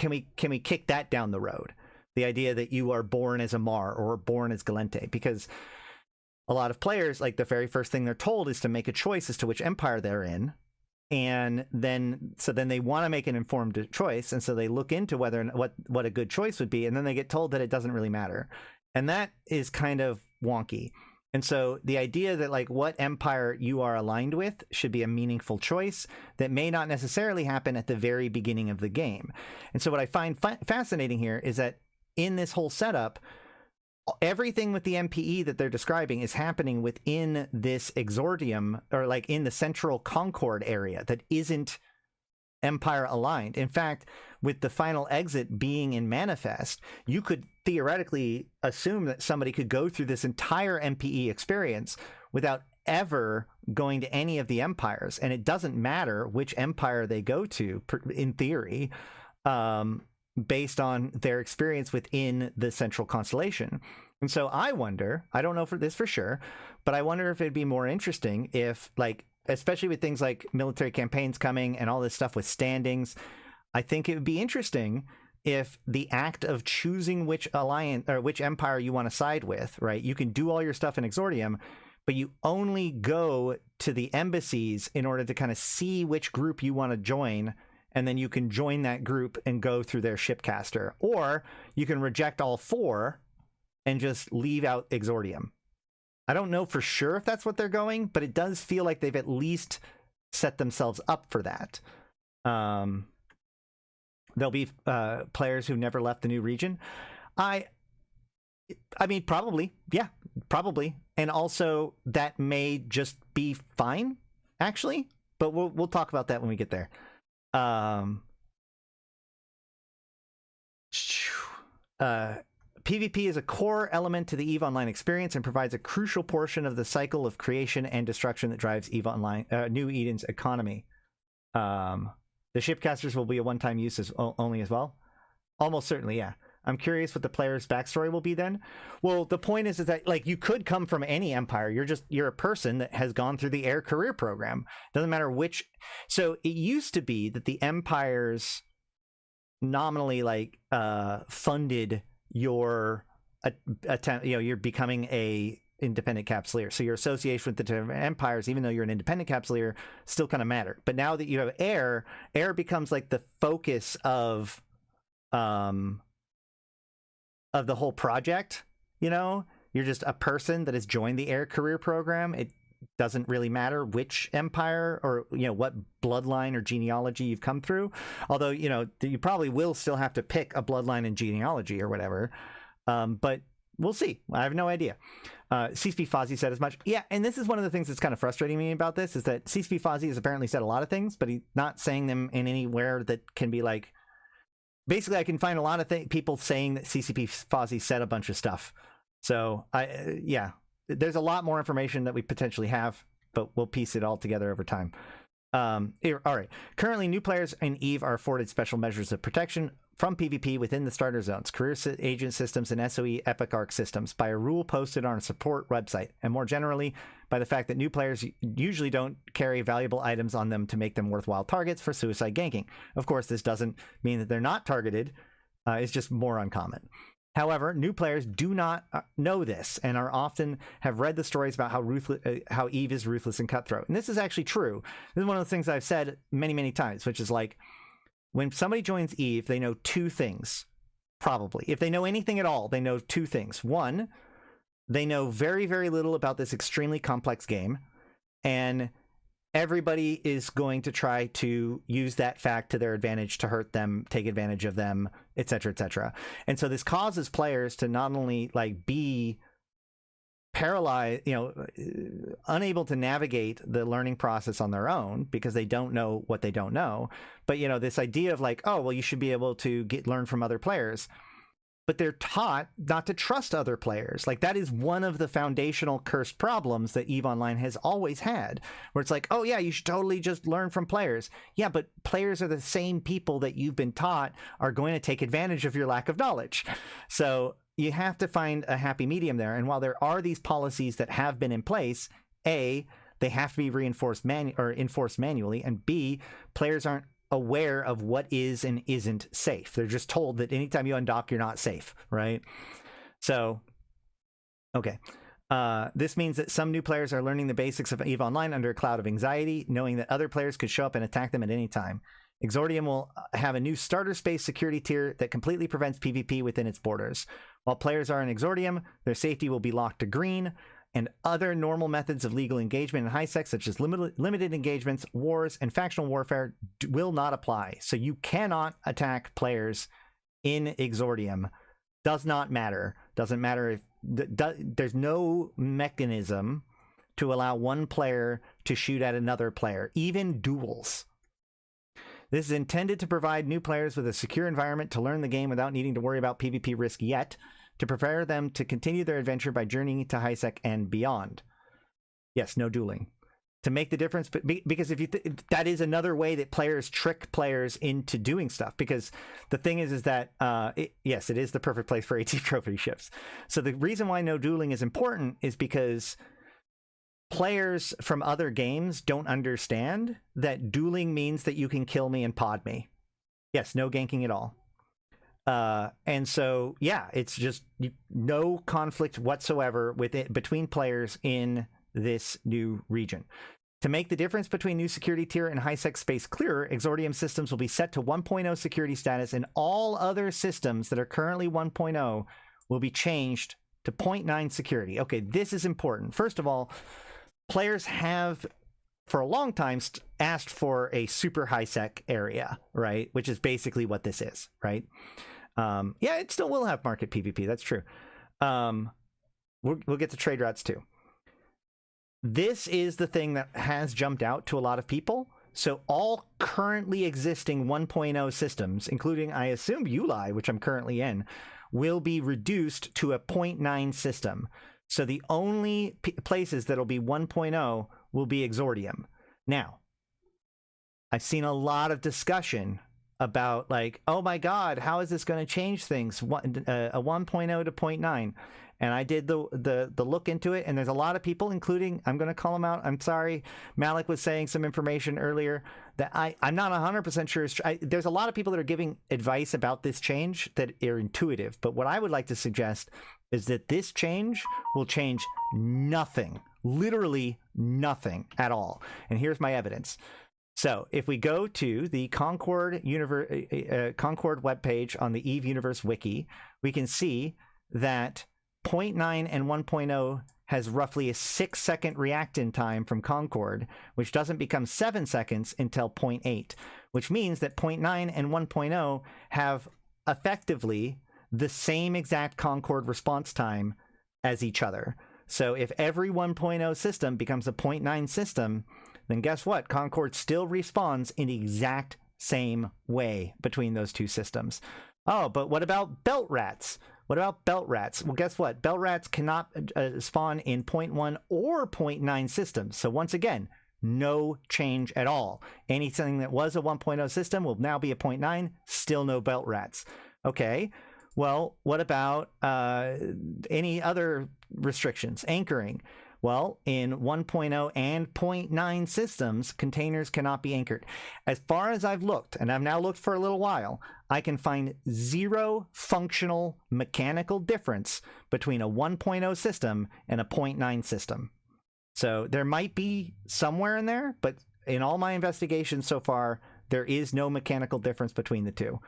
we kick that down the road? The idea that you are born as a Mar or born as Gallente, because a lot of players, like the very first thing they're told is to make a choice as to which Empire they're in, and then they want to make an informed choice, and so they look into whether what a good choice would be, and then they get told that it doesn't really matter, and that is kind of wonky. And so the idea that like what Empire you are aligned with should be a meaningful choice that may not necessarily happen at the very beginning of the game. And so what I find fascinating here is that in this whole setup, everything with the MPE that they're describing is happening within this Exordium, or like in the central Concord area that isn't Empire aligned. In fact, with the final exit being in Manifest, you could theoretically assume that somebody could go through this entire MPE experience without ever going to any of the empires, and it doesn't matter which empire they go to in theory, based on their experience within the central constellation. And so I wonder, I don't know for this for sure, but I wonder if it'd be more interesting if, like, especially with things like military campaigns coming and all this stuff with standings, I think it would be interesting if the act of choosing which alliance or which empire you want to side with, right? You can do all your stuff in Exordium, but you only go to the embassies in order to kind of see which group you want to join, and then you can join that group and go through their shipcaster. Or you can reject all four and just leave out Exordium. I don't know for sure if that's what they're going, but it does feel like they've at least set themselves up for that. There'll be players who never left the new region. I mean, probably. Yeah, probably. And also, that may just be fine, actually. But we'll talk about that when we get there. PvP is a core element to the EVE Online experience and provides a crucial portion of the cycle of creation and destruction that drives EVE Online, New Eden's economy. The shipcasters will be a one-time use only as well? Almost certainly, yeah. I'm curious what the player's backstory will be then. Well, the point is that, like, you could come from any empire. You're a person that has gone through the Air Career Program. Doesn't matter which. So it used to be that the empires nominally, like, funded your attempt. You know, you're becoming a independent capsuleer. So your association with the different empires, even though you're an independent capsuleer, still kind of matter. But now that you have Air becomes like the focus of the whole project, you know, you're just a person that has joined the air career program. It doesn't really matter which empire or, you know, what bloodline or genealogy you've come through. Although, you know, you probably will still have to pick a bloodline and genealogy or whatever. But we'll see. I have no idea. CSP Fozzie said as much. Yeah, and this is one of the things that's kind of frustrating me about this, is that CSP Fozzie has apparently said a lot of things, but he's not saying them in anywhere that can be like... Basically, I can find a lot of people saying that CCP Fozzie said a bunch of stuff. So, yeah, there's a lot more information that we potentially have, but we'll piece it all together over time. All right. Currently, new players in EVE are afforded special measures of protection from PvP within the starter zones, career agent systems, and SOE Epic Arc systems by a rule posted on a support website, and more generally by the fact that new players usually don't carry valuable items on them to make them worthwhile targets for suicide ganking. Of course, this doesn't mean that they're not targeted. It's just more uncommon. However, new players do not know this and are often have read the stories about how EVE is ruthless and cutthroat. And this is actually true. This is one of the things I've said many, many times, which is like, when somebody joins EVE, they know two things, probably. If they know anything at all, they know two things. One, they know very, very little about this extremely complex game, and everybody is going to try to use that fact to their advantage to hurt them, take advantage of them, etc., etc. And so this causes players to not only like be paralyzed, you know, unable to navigate the learning process on their own because they don't know what they don't know. But, you know, this idea of like, oh, well, you should be able to learn from other players. But they're taught not to trust other players. Like, that is one of the foundational cursed problems that EVE Online has always had, where it's like, oh yeah, you should totally just learn from players. Yeah, but players are the same people that you've been taught are going to take advantage of your lack of knowledge. So you have to find a happy medium there. And while there are these policies that have been in place, A, they have to be reinforced enforced manually, and B, players aren't aware of what is and isn't safe. They're just told that anytime you undock, you're not safe, right? So, okay. This means that some new players are learning the basics of EVE Online under a cloud of anxiety, knowing that other players could show up and attack them at any time. Exordium will have a new starter space security tier that completely prevents PvP within its borders. While players are in Exordium, their safety will be locked to green, and other normal methods of legal engagement in high sec, such as limited engagements, wars, and factional warfare, will not apply. So you cannot attack players in Exordium. Does not matter. Doesn't matter if... there's no mechanism to allow one player to shoot at another player, even duels. This is intended to provide new players with a secure environment to learn the game without needing to worry about PvP risk yet, to prepare them to continue their adventure by journeying to high sec and beyond. Yes, no dueling. To make the difference, but because if you that is another way that players trick players into doing stuff. Because the thing is that yes, it is the perfect place for AT trophy ships. So the reason why no dueling is important is because players from other games don't understand that dueling means that you can kill me and pod me. Yes, no ganking at all. And so, yeah, it's just no conflict whatsoever between players in this new region. To make the difference between new security tier and high sec space clearer, Exordium systems will be set to 1.0 security status, and all other systems that are currently 1.0 will be changed to 0.9 security. Okay, this is important. First of all, players have for a long time asked for a super high sec area, right? Which is basically what this is, right? Yeah, it still will have market PvP. That's true. We'll get to trade routes too. This is the thing that has jumped out to a lot of people. So all currently existing 1.0 systems, including, I assume, ULI, which I'm currently in, will be reduced to a 0.9 system. So the only places that'll be 1.0 will be Exordium. Now, I've seen a lot of discussion about like, oh my god, how is this going to change things? A 1.0 to 0.9. And I did the look into it, and there's a lot of people, including, I'm going to call them out, I'm sorry, Malak was saying some information earlier that I'm not 100% sure is true. There's a lot of people that are giving advice about this change that are intuitive, but what I would like to suggest is that this change will change nothing, literally nothing at all. And here's my evidence. So if we go to the Concord webpage on the EVE Universe Wiki, we can see that 0.9 and 1.0 has roughly a 6-second react-in time from Concord, which doesn't become 7 seconds until 0.8, which means that 0.9 and 1.0 have effectively the same exact Concord response time as each other. So if every 1.0 system becomes a 0.9 system, then guess what? Concord still respawns in the exact same way between those two systems. Oh, but what about belt rats? What about belt rats? Well, guess what? Belt rats cannot spawn in 0.1 or 0.9 systems. So once again, no change at all. Anything that was a 1.0 system will now be a 0.9, still no belt rats. Okay, well, what about any other restrictions? Anchoring. Well, in 1.0 and 0.9 systems, containers cannot be anchored. As far as I've looked, and I've now looked for a little while, I can find zero functional mechanical difference between a 1.0 system and a 0.9 system. So there might be somewhere in there, but in all my investigations so far, there is no mechanical difference between the two.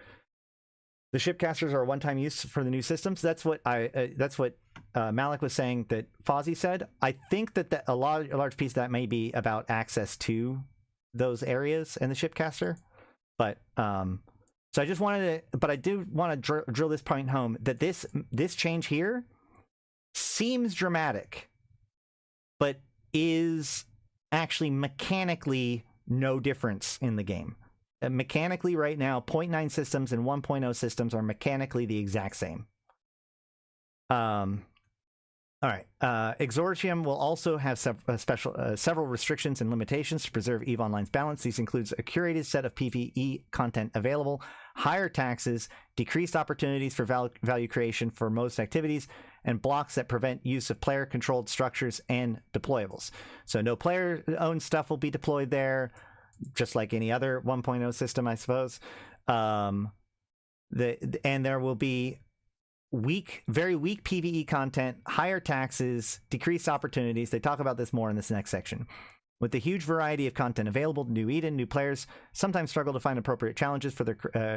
The shipcasters are a one-time use for the new systems. That's what Malak was saying that Fozzie said. I think that a large piece of that may be about access to those areas and the shipcaster. But so I just wanted to, but I do want to drill this point home that this change here seems dramatic, but is actually mechanically no difference in the game. Mechanically right now, 0.9 systems and 1.0 systems are mechanically the exact same. All right. Exordium will also have several restrictions and limitations to preserve EVE Online's balance. These includes a curated set of PvE content available, higher taxes, decreased opportunities for value creation for most activities, and blocks that prevent use of player-controlled structures and deployables. So no player-owned stuff will be deployed there, just like any other 1.0 system, I suppose. And there will be very weak PvE content, higher taxes, decreased opportunities. They talk about this more in this next section. With the huge variety of content available, New Eden, new players sometimes struggle to find appropriate challenges for their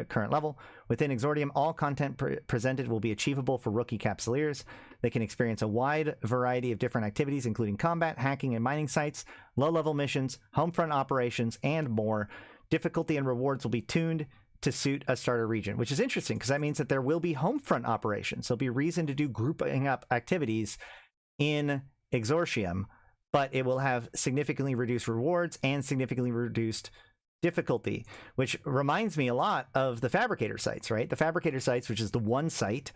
current level. Within Exordium, all content presented will be achievable for rookie capsuleers. They can experience a wide variety of different activities, including combat, hacking, and mining sites, low-level missions, homefront operations, and more. Difficulty and rewards will be tuned to suit a starter region, which is interesting because that means that there will be homefront operations. There'll be reason to do grouping up activities in Exordium, but it will have significantly reduced rewards and significantly reduced difficulty, which reminds me a lot of the Fabricator sites, right? The Fabricator sites, which is the one site,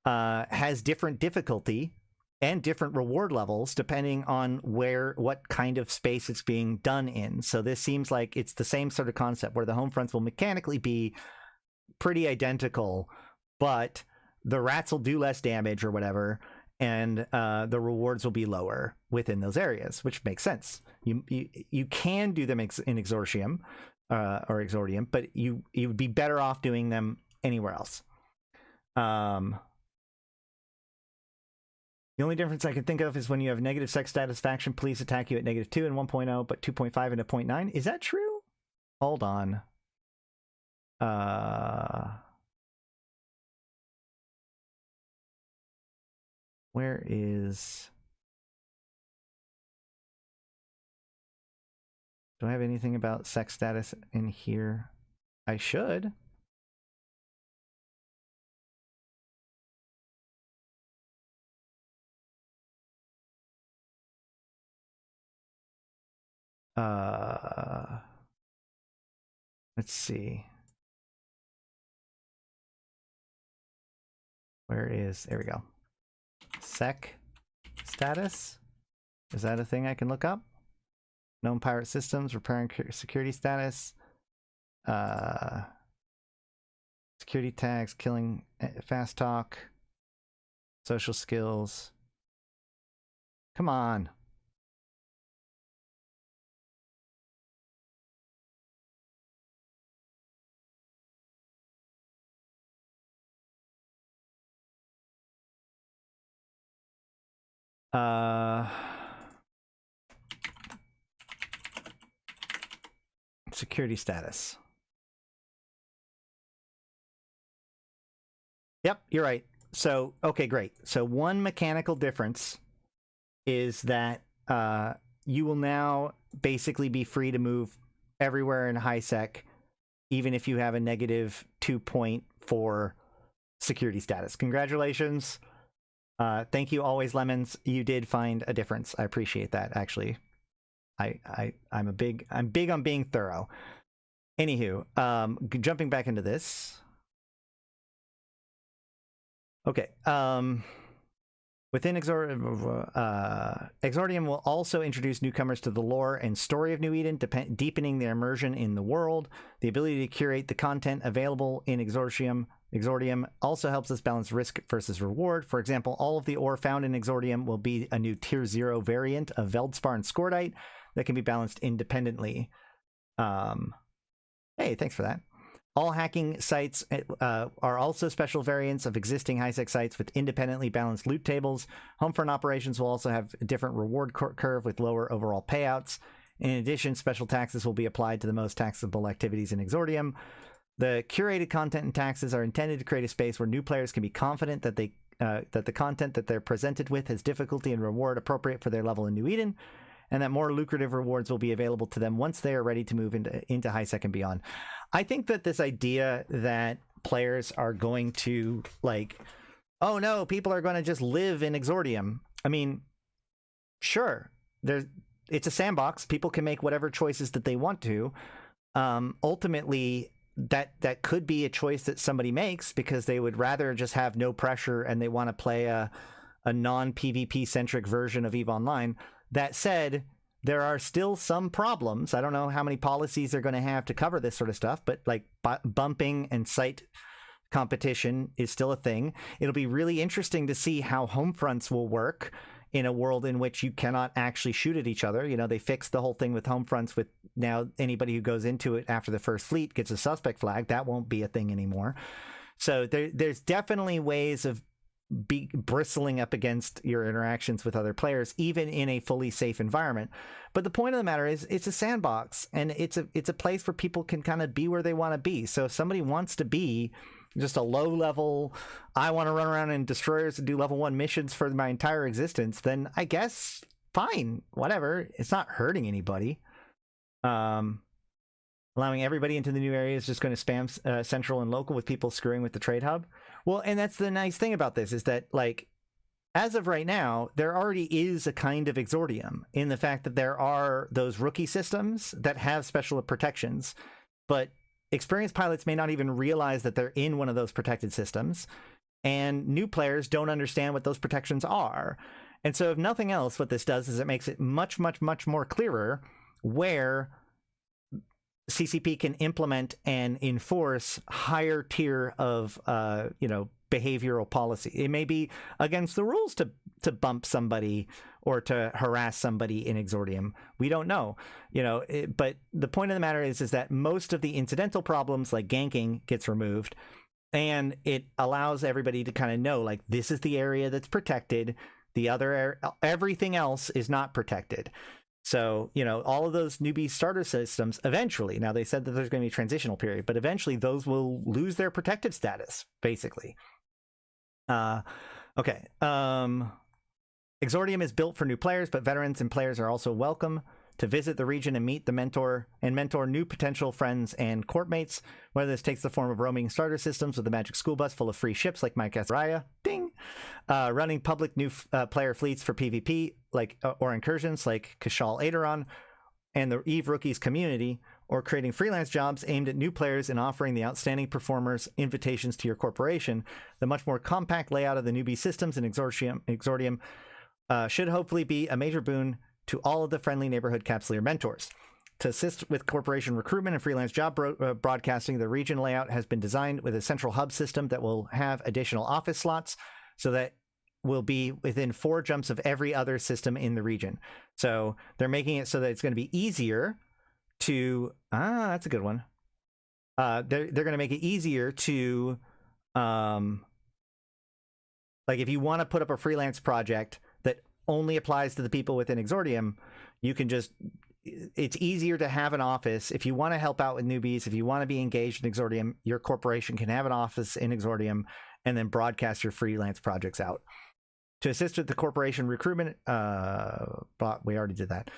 has different difficulty and different reward levels depending on what kind of space it's being done in. So this seems like it's the same sort of concept where the home fronts will mechanically be pretty identical, but the rats will do less damage or whatever, and the rewards will be lower within those areas, which makes sense. You can do them in Exordium or Exordium, but you would be better off doing them anywhere else. The only difference I can think of is when you have negative sex satisfaction, police attack you at -2 in 1.0, but 2.5 and a 0.9. Is that true? Hold on. Where is... Do I have anything about sex status in here? I should. Let's see. Where is... There we go. Sec status. Is that a thing I can look up? Known pirate systems, repairing security status. Security tags, killing, fast talk, social skills. Come on. Security status. Yep, you're right. So okay, great. So one mechanical difference is that you will now basically be free to move everywhere in high sec, even if you have a negative 2.4 security status. Congratulations. Thank you, Always Lemons. You did find a difference. I appreciate that, actually. I'm big on being thorough. Anywho, jumping back into this. Okay. Within Exordium will also introduce newcomers to the lore and story of New Eden, deepening their immersion in the world. The ability to curate the content available in Exordium also helps us balance risk versus reward. For example, all of the ore found in Exordium will be a new Tier 0 variant of Veldspar and Scordite that can be balanced independently. Hey, thanks for that. All hacking sites are also special variants of existing high-sec sites with independently balanced loot tables. Homefront operations will also have a different reward curve with lower overall payouts. In addition, special taxes will be applied to the most taxable activities in Exordium. The curated content and taxes are intended to create a space where new players can be confident that that the content that they're presented with has difficulty and reward appropriate for their level in New Eden, and that more lucrative rewards will be available to them once they are ready to move into high sec and beyond. I think that this idea that players are going to, like, oh no, people are going to just live in Exordium. I mean, sure, it's a sandbox. People can make whatever choices that they want to. Ultimately, that could be a choice that somebody makes because they would rather just have no pressure and they want to play a non-PvP centric version of EVE Online. That said, there are still some problems. I don't know how many policies they're going to have to cover this sort of stuff, but like bumping and site competition is still a thing. It'll be really interesting to see how home fronts will work in a world in which you cannot actually shoot at each other. You know, they fixed the whole thing with home fronts with now anybody who goes into it after the first fleet gets a suspect flag. That won't be a thing anymore. So there's definitely ways of bristling up against your interactions with other players, even in a fully safe environment. But the point of the matter is, it's a sandbox, and it's a place where people can kind of be where they want to be. So if somebody wants to be just a low level, I want to run around in destroyers and do level 1 missions for my entire existence, then I guess fine, whatever. It's not hurting anybody. Allowing everybody into the new area is just going to spam central and local with people screwing with the trade hub. Well, and that's the nice thing about this, is that, like, as of right now, there already is a kind of Exordium in the fact that there are those rookie systems that have special protections, but experienced pilots may not even realize that they're in one of those protected systems, and new players don't understand what those protections are. And so if nothing else, what this does is it makes it much, much, much more clearer where CCP can implement and enforce higher tier of behavioral policy. It may be against the rules to bump somebody or to harass somebody in Exordium. We don't know, but the point of the matter is that most of the incidental problems like ganking gets removed, and it allows everybody to kind of know, like, this is the area that's protected. The other everything else is not protected. So, all of those newbie starter systems eventually, now they said that there's going to be a transitional period, but eventually those will lose their protected status, basically. Okay. Exordium is built for new players, but veterans and players are also welcome to visit the region and meet the mentor new potential friends and courtmates, whether this takes the form of roaming starter systems with a magic school bus full of free ships like Mike Raya, ding, running public new player fleets for PvP or incursions like Kashal Aderon and the EVE Rookies community, or creating freelance jobs aimed at new players and offering the outstanding performers invitations to your corporation. The much more compact layout of the newbie systems in Exordium should hopefully be a major boon to all of the friendly neighborhood capsuleer mentors. To assist with corporation recruitment and freelance job broadcasting, the region layout has been designed with a central hub system that will have additional office slots, so that will be within 4 jumps of every other system in the region. So they're making it so that it's going to be easier to... that's a good one. They're going to make it easier to... like, if you want to put up a freelance project that only applies to the people within Exordium, you can just it's easier to have an office. If you want to help out with newbies, if you want to be engaged in Exordium, your corporation can have an office in Exordium and then broadcast your freelance projects out. To assist with the corporation recruitment, but we already did that.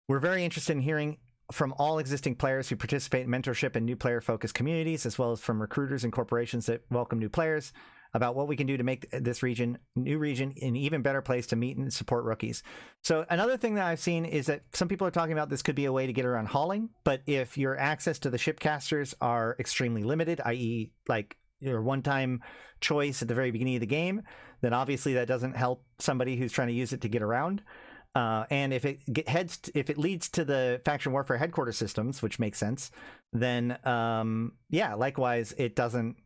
We're very interested in hearing from all existing players who participate in mentorship and new player-focused communities, as well as from recruiters and corporations that welcome new players, about what we can do to make this new region, an even better place to meet and support rookies. So another thing that I've seen is that some people are talking about this could be a way to get around hauling, but if your access to the shipcasters are extremely limited, i.e. like your one-time choice at the very beginning of the game, then obviously that doesn't help somebody who's trying to use it to get around. And if it leads to the faction warfare headquarters systems, which makes sense, then yeah, likewise it doesn't.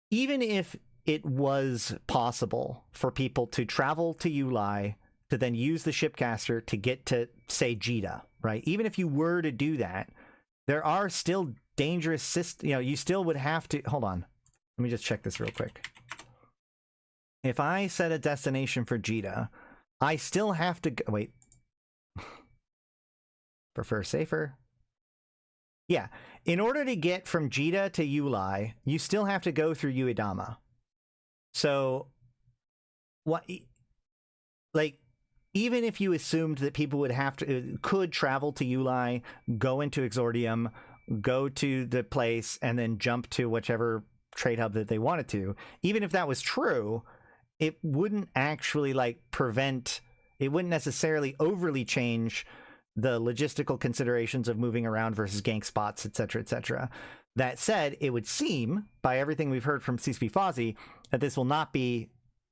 Even if it was possible for people to travel to Ulai to then use the shipcaster to get to, say, Jita, right? Even if you were to do that, there are still dangerous systems. You know, you still would have to. Hold on, let me just check this real quick. If I set a destination for Jita, I still have to go, wait. Prefer safer. Yeah, in order to get from Jita to Ulai, you still have to go through Uedama. So, what? Like, even if you assumed that people would could travel to Ulai, go into Exordium, go to the place, and then jump to whichever trade hub that they wanted to, even if that was true, it wouldn't actually it wouldn't necessarily overly change the logistical considerations of moving around versus gank spots, etc., etc. That said, it would seem, by everything we've heard from CSP Fozzie, that this will not be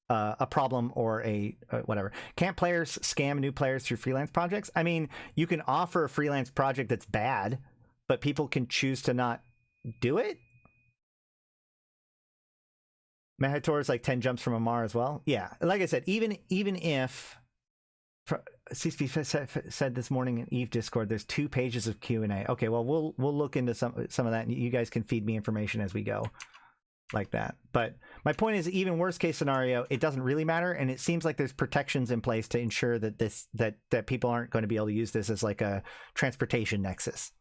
a problem or a whatever. Can't players scam new players through freelance projects? I mean, you can offer a freelance project that's bad, but people can choose to not do it? Mehator is like 10 jumps from Amar as well. Yeah, like I said, even if CSP said this morning in Eve Discord, there's 2 pages of Q&A. Okay, well we'll look into some of that, and you guys can feed me information as we go, like that. But my point is, even worst case scenario, it doesn't really matter, and it seems like there's protections in place to ensure that that people aren't going to be able to use this as like a transportation nexus.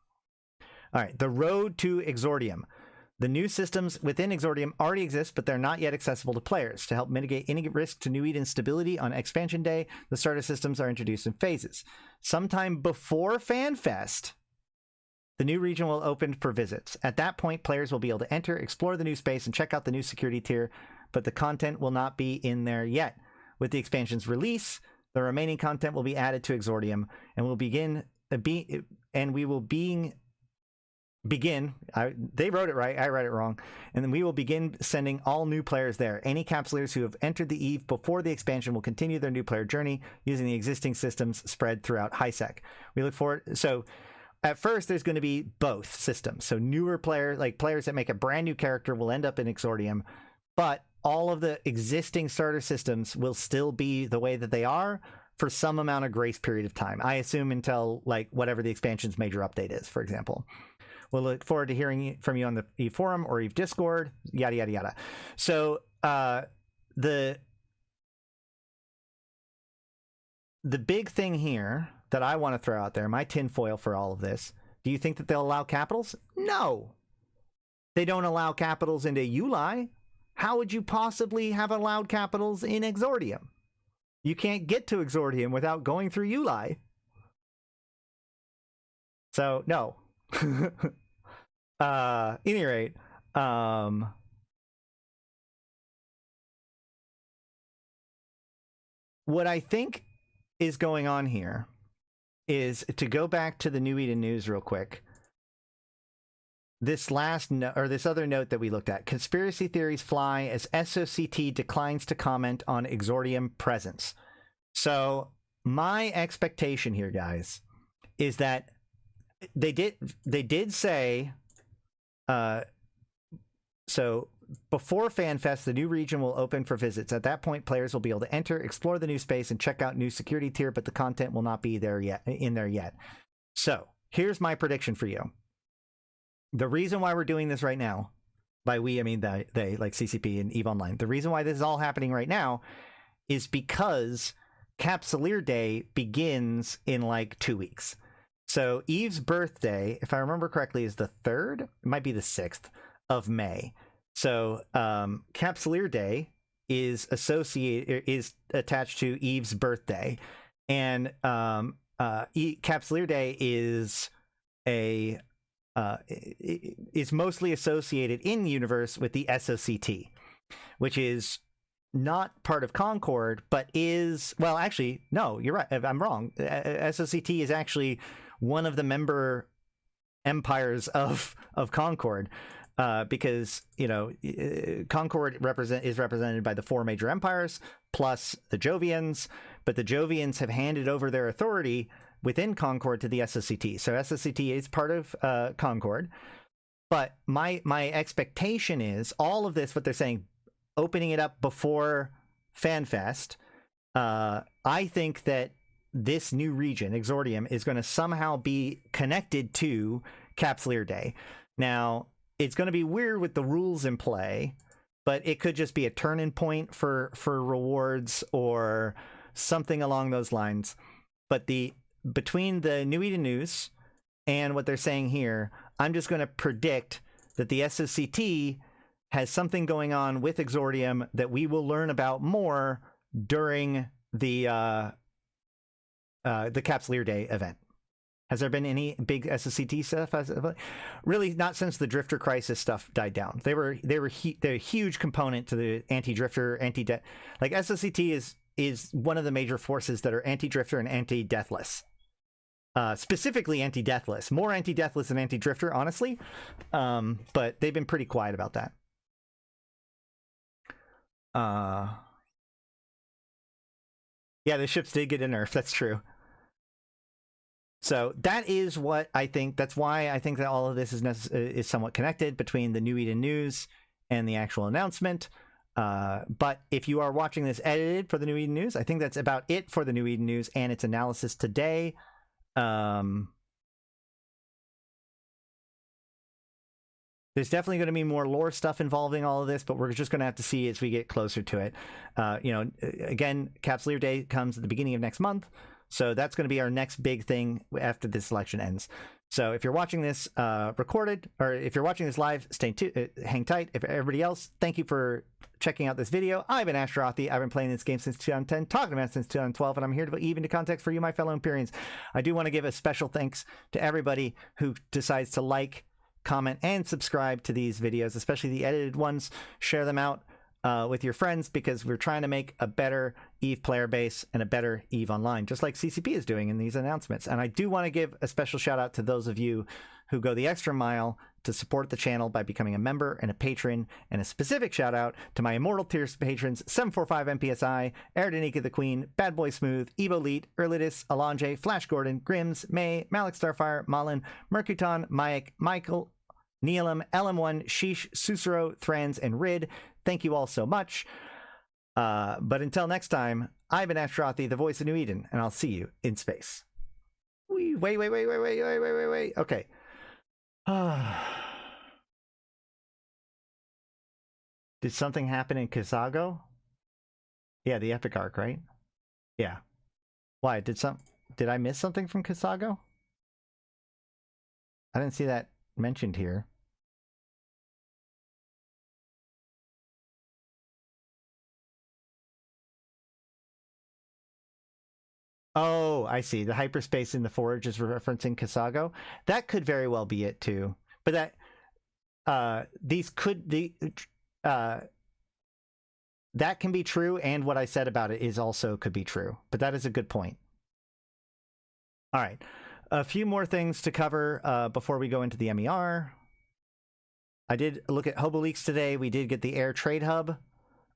All right, the road to Exordium. The new systems within Exordium already exist, but they're not yet accessible to players. To help mitigate any risk to new instability on expansion day, the starter systems are introduced in phases. Sometime before FanFest, the new region will open for visits. At that point, players will be able to enter, explore the new space, and check out the new security tier, but the content will not be in there yet. With the expansion's release, the remaining content will be added to Exordium, and they wrote it right, I read it wrong, and then we will begin sending all new players there. Any capsulators who have entered the Eve before the expansion will continue their new player journey using the existing systems spread throughout HiSec. We look forward. So at first there's going to be both systems. So newer players, like players that make a brand new character, will end up in Exordium, but all of the existing starter systems will still be the way that they are for some amount of grace period of time. I assume until like whatever the expansion's major update is, for example. We'll look forward to hearing from you on the Eve Forum or Eve Discord, yada, yada, yada. So the big thing here that I want to throw out there, my tinfoil for all of this, do you think that they'll allow capitals? No. They don't allow capitals into Ulai. How would you possibly have allowed capitals in Exordium? You can't get to Exordium without going through Ulai. So, no. Any rate, what I think is going on here is, to go back to the New Eden news real quick, this other note that we looked at: conspiracy theories fly as SOCT declines to comment on Exordium presence. So my expectation here, guys, is that they did say, so before FanFest, the new region will open for visits. At that point, players will be able to enter, explore the new space, and check out new security tier, but the content will not be there yet. So here's my prediction for you. The reason why we're doing this right now, by we I mean they, like CCP and EVE Online, the reason why this is all happening right now is because Capsuleer Day begins in like 2 weeks. So Eve's birthday, if I remember correctly, is the 3rd. It might be the 6th of May. So Capsuleer Day is attached to Eve's birthday, and Capsuleer Day is is mostly associated in the universe with the SOCT, which is not part of Concord, but is, well, actually, no, you're right. I'm wrong. SOCT is actually one of the member empires of Concord, because, you know, Concord is represented by the 4 major empires plus the Jovians, but the Jovians have handed over their authority within Concord to the SOCT. So SOCT is part of Concord, but my expectation is all of this, what they're saying, opening it up before FanFest, I think that this new region, Exordium, is going to somehow be connected to Capsuleer Day. Now, it's going to be weird with the rules in play, but it could just be a turn-in point for rewards or something along those lines. But between the New Eden News and what they're saying here, I'm just going to predict that the SOCT has something going on with Exordium that we will learn about more during the Capsuleer Day event. Has there been any big SOCT stuff? Really, not since the Drifter Crisis stuff died down. They're a huge component to the anti-Drifter, anti-death. Like SOCT is one of the major forces that are anti-Drifter and anti-deathless. Specifically anti-deathless. More anti-deathless than anti-Drifter, honestly. But they've been pretty quiet about that. Yeah, the ships did get a nerf. That's true. So that is what I think. That's why I think that all of this is somewhat connected between the New Eden News and the actual announcement. But if you are watching this edited for the New Eden News, I think that's about it for the New Eden News and its analysis today. There's definitely going to be more lore stuff involving all of this, but we're just going to have to see as we get closer to it. You know, again, Capsuleer Day comes at the beginning of next month. So that's going to be our next big thing after this election ends. So if you're watching this recorded, or if you're watching this live, hang tight. If everybody else, thank you for checking out this video. I've been Ashtarothi. I've been playing this game since 2010, talking about it since 2012, and I'm here to put Eve into context for you, my fellow Empyreans. I do want to give a special thanks to everybody who decides to like, comment, and subscribe to these videos, especially the edited ones. Share them out with your friends, because we're trying to make a better Eve player base and a better Eve Online, just like CCP is doing in these announcements. And I do want to give a special shout out to those of you who go the extra mile to support the channel by becoming a member and a patron, and a specific shout out to my Immortal tier patrons: 745 MPSI, Arydanika the Queen, Bad Boy Smooth, Evo Elite, Erladis, Elange, Flash Gordon, Grims, May, Malak Starfire, Malin, Mercuton, Mayak, Michael, Neelam, LM1, Sheesh, Susuro, Thrans, and Rid. Thank you all so much. But until next time, I've been Ashtarothi, the voice of New Eden, and I'll see you in space. Wait. Okay. Did something happen in Kazago? Yeah, the epic arc, right? Yeah. Why? Did I miss something from Kazago? I didn't see that mentioned here. Oh, I see. The hyperspace in the Forge is referencing Kazago. That could very well be it too. But that that can be true, and what I said about it is also could be true. But that is a good point. All right. A few more things to cover before we go into the MER. I did look at Hobo Leaks today. We did get the Air Trade Hub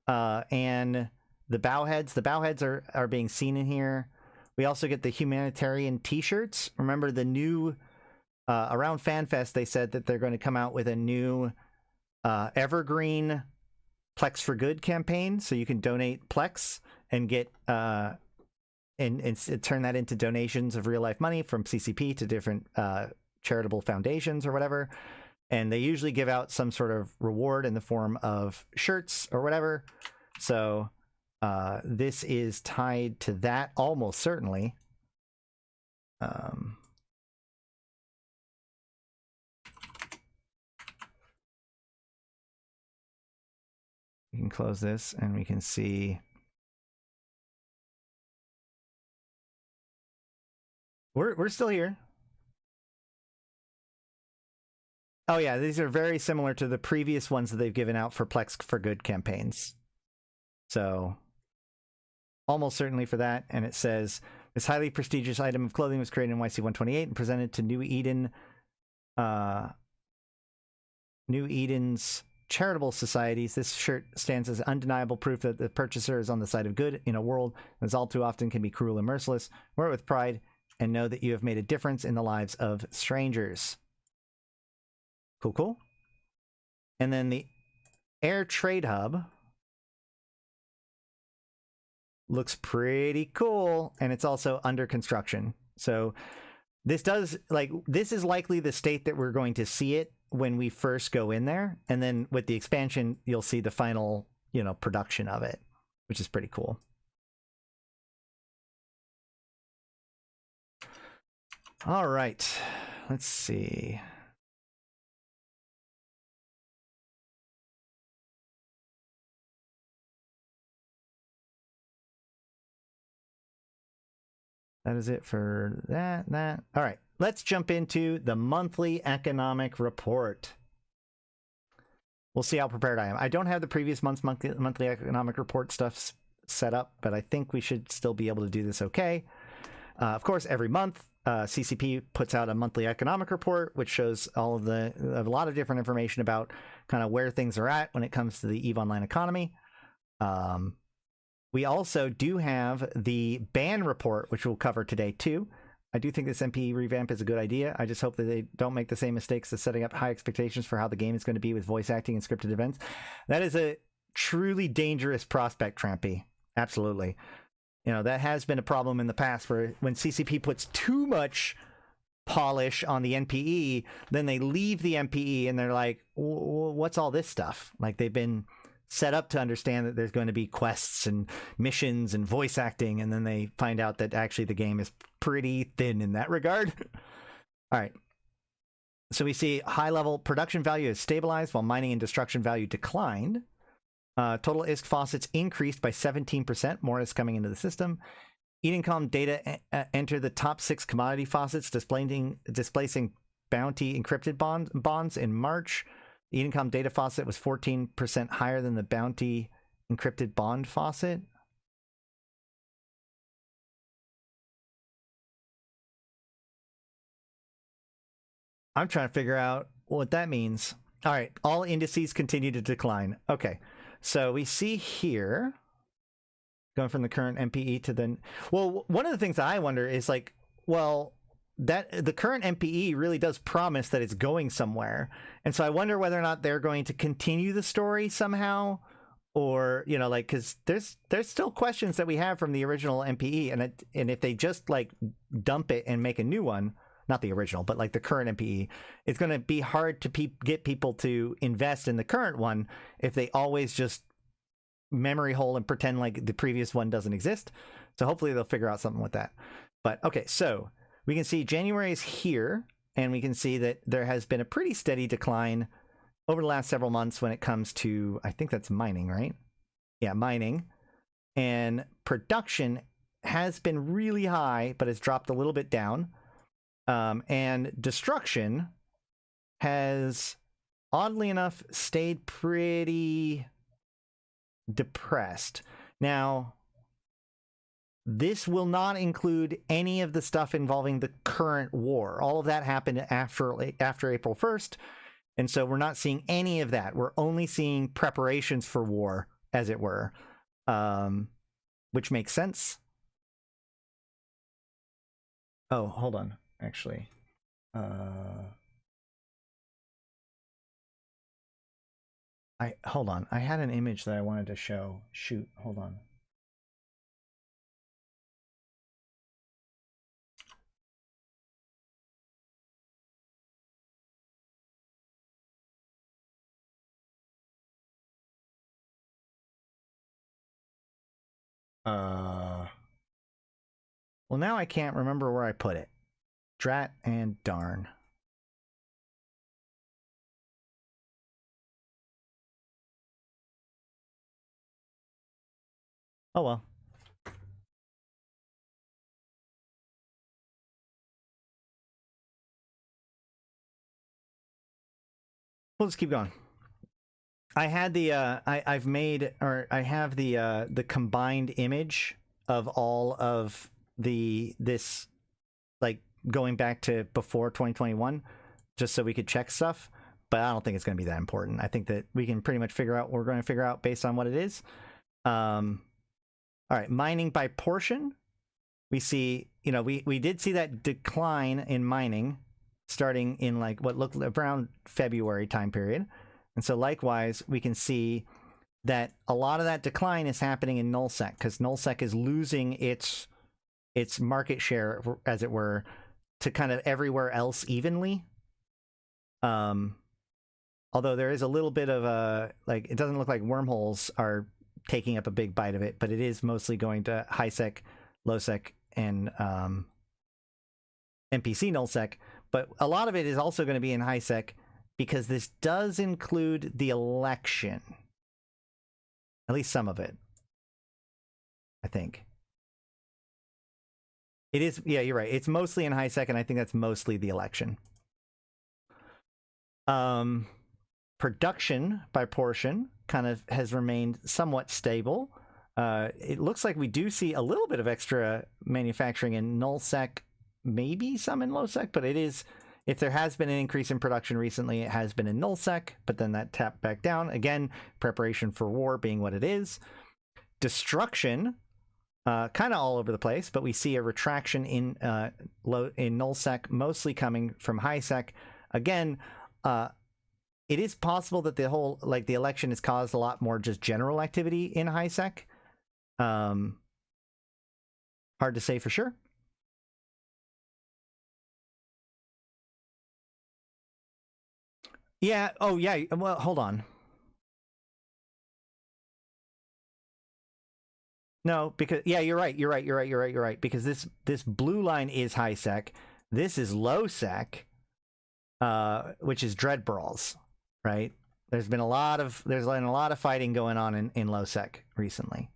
and the Bowheads. The Bowheads are being seen in here. We also get the humanitarian t-shirts. Remember the new, around FanFest, they said that they're going to come out with a new evergreen Plex for Good campaign. So you can donate Plex and get, and turn that into donations of real life money from CCP to different charitable foundations or whatever. And they usually give out some sort of reward in the form of shirts or whatever. So this is tied to that almost certainly. We can close this and we can see we're still here. Oh yeah, these are very similar to the previous ones that they've given out for Plex for Good campaigns. So almost certainly for that. And it says this highly prestigious item of clothing was created in YC128 and presented to New Eden's charitable societies. This shirt stands as undeniable proof that the purchaser is on the side of good in a world that all too often can be cruel and merciless. Wear it with pride and know that you have made a difference in the lives of strangers. Cool, cool. And then the Air Trade Hub looks pretty cool, and it's also under construction. So this does, like, this is likely the state that we're going to see it when we first go in there, and then with the expansion you'll see the final, you know, production of it, which is pretty cool. All right, let's see. That is it for that. All right, let's jump into the monthly economic report. We'll see how prepared I am. I don't have the previous month's monthly economic report stuff set up, but I think we should still be able to do this okay. Of course, every month, CCP puts out a monthly economic report, which shows all of a lot of different information about kind of where things are at when it comes to the EVE Online economy. We also do have the ban report, which we'll cover today too. I do think this MP revamp is a good idea. I just hope that they don't make the same mistakes as setting up high expectations for how the game is going to be with voice acting and scripted events. That is a truly dangerous prospect, Trampy. Absolutely. You know, that has been a problem in the past for when CCP puts too much polish on the NPE, then they leave the NPE and they're like, what's all this stuff? Like, they've been set up to understand that there's going to be quests and missions and voice acting, and then they find out that actually the game is pretty thin in that regard. All right. So we see high level production value is stabilized while mining and destruction value declined. Total ISK faucets increased by 17%. More is coming into the system. Edencom data enter the top 6 commodity faucets, displacing bounty encrypted bonds in March. Edencom data faucet was 14% higher than the bounty encrypted bond faucet. I'm trying to figure out what that means. All right, all indices continue to decline. Okay, so we see here, going from the current MPE to the... Well, one of the things that I wonder is like, well, that the current MPE really does promise that it's going somewhere. And so I wonder whether or not they're going to continue the story somehow, or, you know, like, because there's still questions that we have from the original MPE, and if they just like dump it and make a new one, not the original, but like the current MPE, it's going to be hard to get people to invest in the current one if they always just memory hole and pretend like the previous one doesn't exist. So hopefully they'll figure out something with that. But okay, so we can see January is here, and we can see that there has been a pretty steady decline over the last several months when it comes to, I think that's mining, right? Yeah, mining. And production has been really high, but has dropped a little bit down. And destruction has, oddly enough, stayed pretty depressed. Now, this will not include any of the stuff involving the current war. All of that happened after April 1st, and so we're not seeing any of that. We're only seeing preparations for war, as it were, which makes sense. Oh, hold on. Actually, hold on. I had an image that I wanted to show. Shoot, hold on. Well, now I can't remember where I put it. Drat and darn. Oh well. We'll just keep going. I had the I've made, or I have the combined image of all of this, like going back to before 2021, just so we could check stuff. But I don't think it's going to be that important. I think that we can pretty much figure out what we're going to figure out based on what it is. All right, mining by portion. We see, we did see that decline in mining starting in like what looked around February time period. And so likewise, we can see that a lot of that decline is happening in nullsec, because nullsec is losing its market share, as it were, to kind of everywhere else evenly. Although there is a little bit of a, like, it doesn't look like wormholes are taking up a big bite of it, but it is mostly going to high sec, low sec, and NPC nullsec. But a lot of it is also going to be in high sec, because this does include the election. At least some of it, I think. It is, yeah, you're right. It's mostly in high sec, and I think that's mostly the election. Production by portion kind of has remained somewhat stable. It looks like we do see a little bit of extra manufacturing in nullsec, maybe some in lowsec, but it is, if there has been an increase in production recently, it has been in nullsec, but then that tapped back down. Again, preparation for war being what it is. Destruction, kind of all over the place, but we see a retraction in nullsec, mostly coming from high sec. Again, it is possible that the whole, like, the election has caused a lot more just general activity in high sec. Hard to say for sure. Yeah. Oh, yeah. Well, hold on. No, because, yeah, you're right. You're right. Because this blue line is high sec. This is low sec, which is Dread Brawls, right? There's been a lot of fighting going on in low sec recently,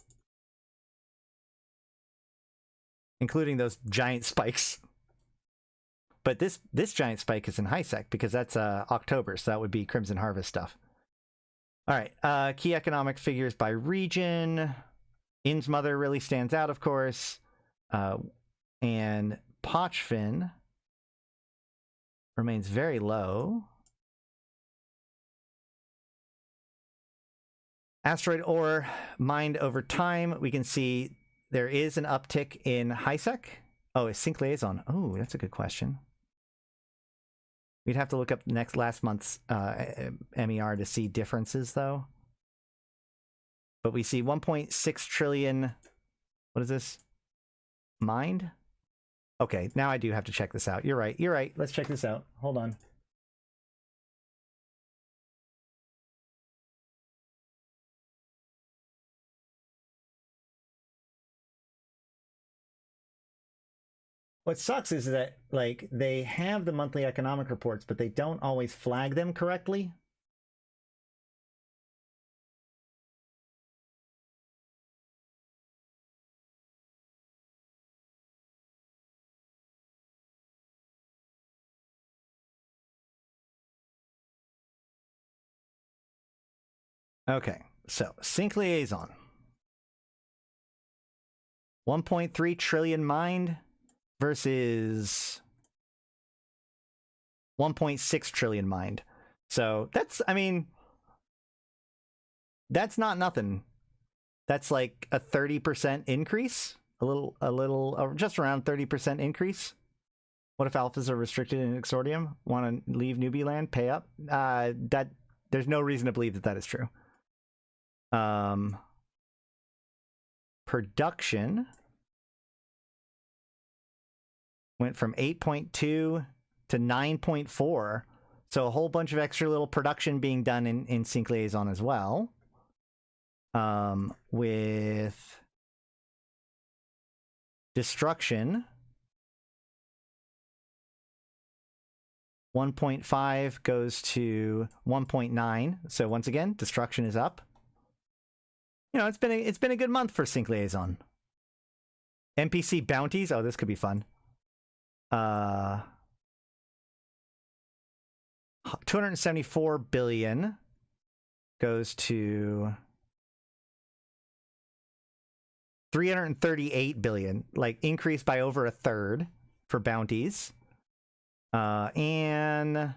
including those giant spikes. But this giant spike is in high sec because that's October, so that would be Crimson Harvest stuff. All right, key economic figures by region. Inn's Mother really stands out, of course, and Pochfin remains very low. Asteroid ore mined over time. We can see there is an uptick in high sec. Oh, is sync liaison? Oh, that's a good question. We'd have to look up last month's MER to see differences, though. But we see 1.6 trillion. What is this? Mined? Okay, now I do have to check this out. You're right. Let's check this out. Hold on. What sucks is that, like, they have the monthly economic reports, but they don't always flag them correctly. Okay, so sync liaison. 1.3 trillion mined versus 1.6 trillion mined. So that's, I mean, that's not nothing. That's like a 30% increase, just around 30% increase. What if alphas are restricted in Exordium? Want to leave newbie land? Pay up? That there's no reason to believe that that is true. Production went from 8.2 to 9.4. So a whole bunch of extra little production being done in Sync Liaison as well. With destruction 1.5 goes to 1.9. So once again, destruction is up. You know, it's been a good month for Sync Liaison. NPC bounties. Oh, this could be fun. 274 billion goes to 338 billion, like increased by over a third for bounties. And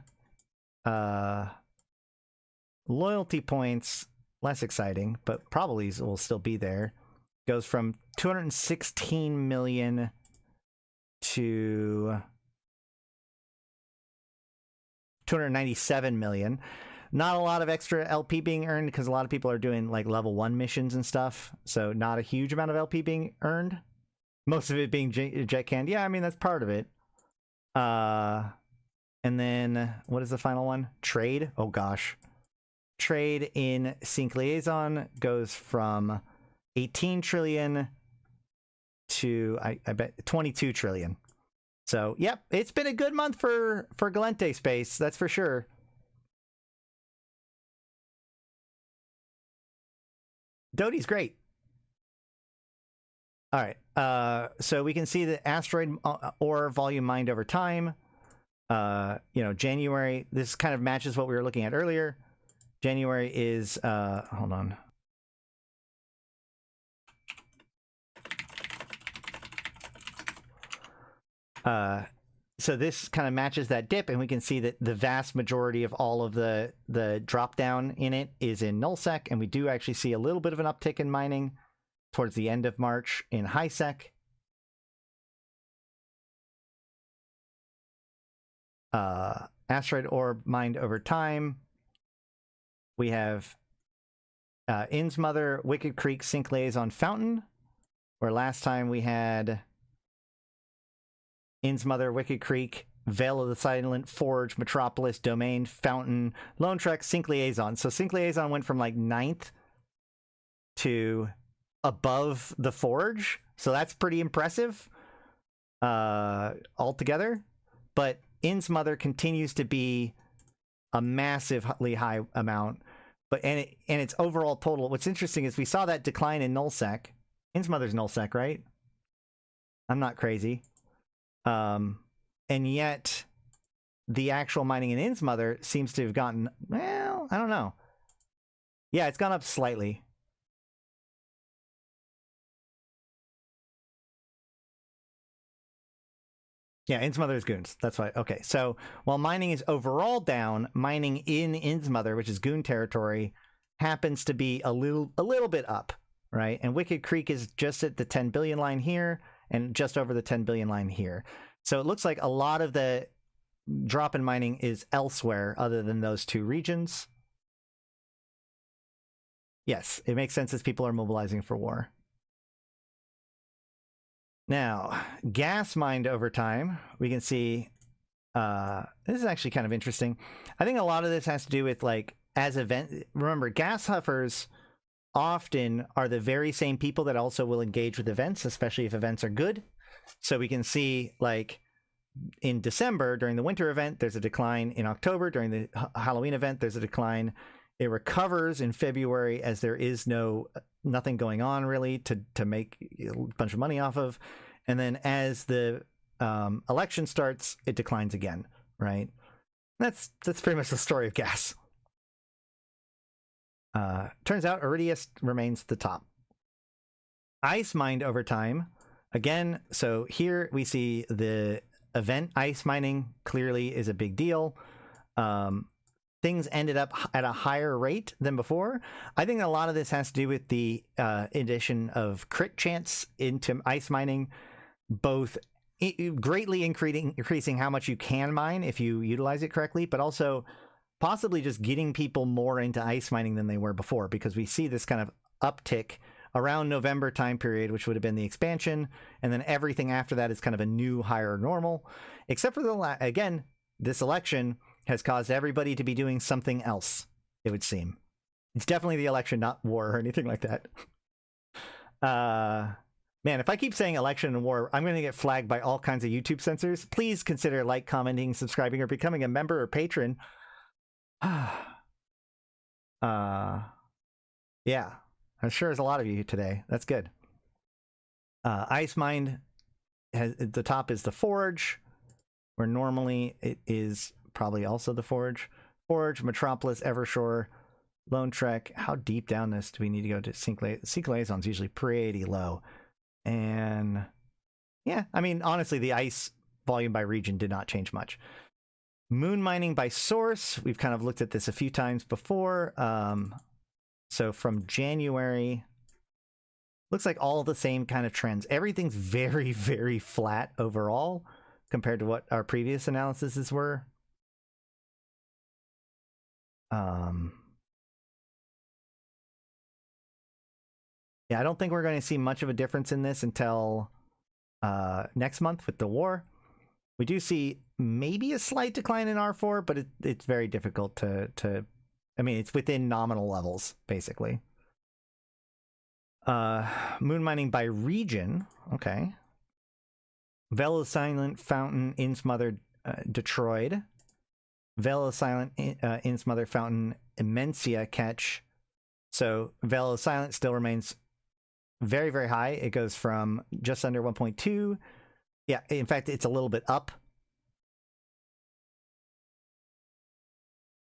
loyalty points, less exciting, but probably will still be there. Goes from 216 million to 297 million. Not a lot of extra LP being earned because a lot of people are doing like level 1 missions and stuff. So not a huge amount of LP being earned. Most of it being jet canned. Yeah, I mean, that's part of it. And then what is the final one? Trade. Oh gosh. Trade in Sync Liaison goes from 18 trillion to I bet 22 trillion. So, yep, it's been a good month for Galente Space, that's for sure. Doty's great. All right, so we can see the asteroid ore volume mined over time. You know, January, this kind of matches what we were looking at earlier. January is, hold on. So this kind of matches that dip, and we can see that the vast majority of all of the drop down in it is in nullsec, and we do actually see a little bit of an uptick in mining towards the end of March in highsec. Asteroid ore mined over time. We have Innsmother, Wicked Creek, Sync Liaison, Fountain, where last time we had Innsmother, Wicked Creek, Vale of the Silent, Forge, Metropolis, Domain, Fountain, Lone Trek, Sync Liaison. So Sync Liaison went from like 9th to above the Forge. So that's pretty impressive altogether. But Innsmother continues to be a massively high amount. But and its overall total, what's interesting is we saw that decline in nullsec. Innsmother's nullsec, right? I'm not crazy. And yet the actual mining in Innsmother seems to have gotten, well, I don't know. Yeah, it's gone up slightly. Yeah, Innsmother is goons. That's why. Okay, so while mining is overall down, mining in Innsmother, which is goon territory, happens to be a little bit up, right? And Wicked Creek is just at the 10 billion line here, and just over the 10 billion line here. So it looks like a lot of the drop in mining is elsewhere other than those two regions. Yes, it makes sense as people are mobilizing for war. Now, gas mined over time, we can see, this is actually kind of interesting. I think a lot of this has to do with like, as event, remember, gas huffers often are the very same people that also will engage with events, especially if events are good. So we can see like in December during the winter event, there's a decline. In October during the Halloween event, there's a decline. It recovers in February as there is nothing going on really to make a bunch of money off of. And then as the election starts, it declines again, right? That's pretty much the story of gas. Turns out Iridius remains the top. Ice mined over time. Again, so here we see the event ice mining clearly is a big deal. Things ended up at a higher rate than before. I think a lot of this has to do with the addition of crit chance into ice mining, both greatly increasing how much you can mine if you utilize it correctly, but also possibly just getting people more into ice mining than they were before, because we see this kind of uptick around November time period, which would have been the expansion, and then everything after that is kind of a new higher normal, except for again, this election has caused everybody to be doing something else, it would seem. It's definitely the election, not war or anything like that. Man, if I keep saying election and war, I'm going to get flagged by all kinds of YouTube censors. Please consider like, commenting, subscribing, or becoming a member or patron. Yeah, I'm sure there's a lot of you today. That's good. Ice Mine has, at the top is the Forge, where normally it is probably also the Forge. Forge, Metropolis, Evershore, Lone Trek. How deep down this do we need to go to? Sync Liaison's usually pretty low. And yeah, I mean, honestly, the ice volume by region did not change much. Moon mining by source. We've kind of looked at this a few times before. So from January, looks like all the same kind of trends. Everything's very, very flat overall compared to what our previous analyses were. Yeah, I don't think we're going to see much of a difference in this until next month with the war. We do see maybe a slight decline in R4, but it's very difficult to I mean, it's within nominal levels, basically. Moon mining by region. Okay. Vela Silent Fountain Innsmother Detroit. Vela Silent Innsmother Fountain Immensia catch. So Vela Silent still remains very, very high. It goes from just under 1.2. Yeah, in fact, it's a little bit up.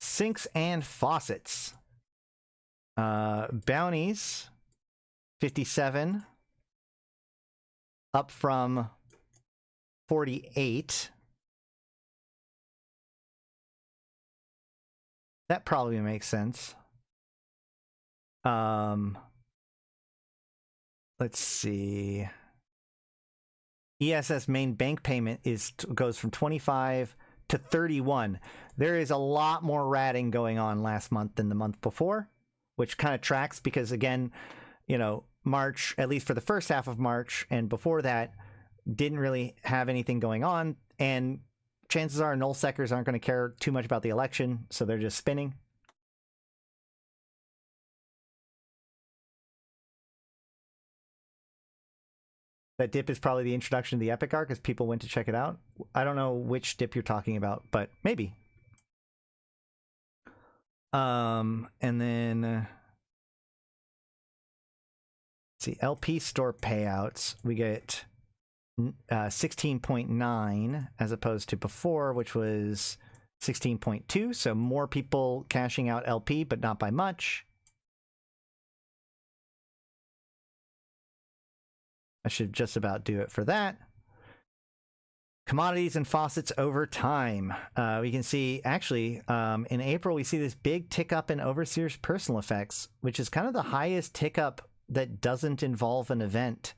Sinks and faucets. Bounties, 57. Up from 48. That probably makes sense. Let's see. ESS main bank payment goes from 25 to 31. There is a lot more ratting going on last month than the month before, which kind of tracks because, again, you know, March, at least for the first half of March and before that, didn't really have anything going on. And chances are nullsecers aren't going to care too much about the election, so they're just spinning. That dip is probably the introduction to the Epic Arc as people went to check it out. I don't know which dip you're talking about, but maybe. And then let's see, LP store payouts. We get 16.9 as opposed to before, which was 16.2. So more people cashing out LP, but not by much. I should just about do it for that. Commodities and faucets over time. We can see, actually, in April, we see this big tick up in Overseer's personal effects, which is kind of the highest tick up that doesn't involve an event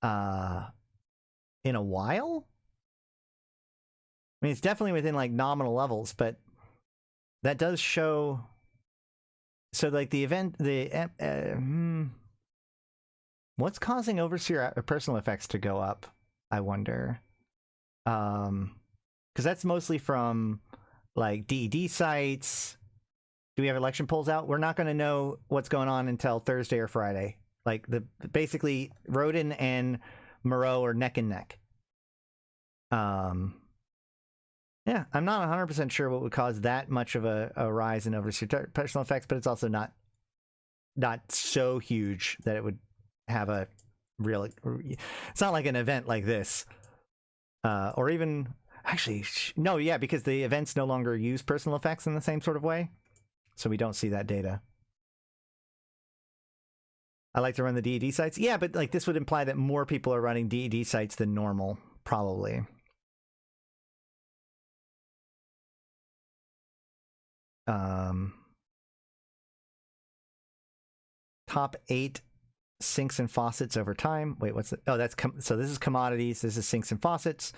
in a while. I mean, it's definitely within like nominal levels, but that does show. So like the event, what's causing Overseer personal effects to go up, I wonder? Because that's mostly from like DED sites. Do we have election polls out? We're not going to know what's going on until Thursday or Friday. Like basically Rodin and Moreau are neck and neck. Yeah, I'm not 100% sure what would cause that much of a rise in Overseer personal effects, but it's also not so huge that it would have a real. It's not like an event like this, or even actually no, yeah, because the events no longer use personal effects in the same sort of way, so we don't see that data. I like to run the DED sites, yeah, but like this would imply that more people are running DED sites than normal, probably. Top 8 sinks and faucets over time. Wait, what's it? Oh, so this is commodities. This is sinks and faucets.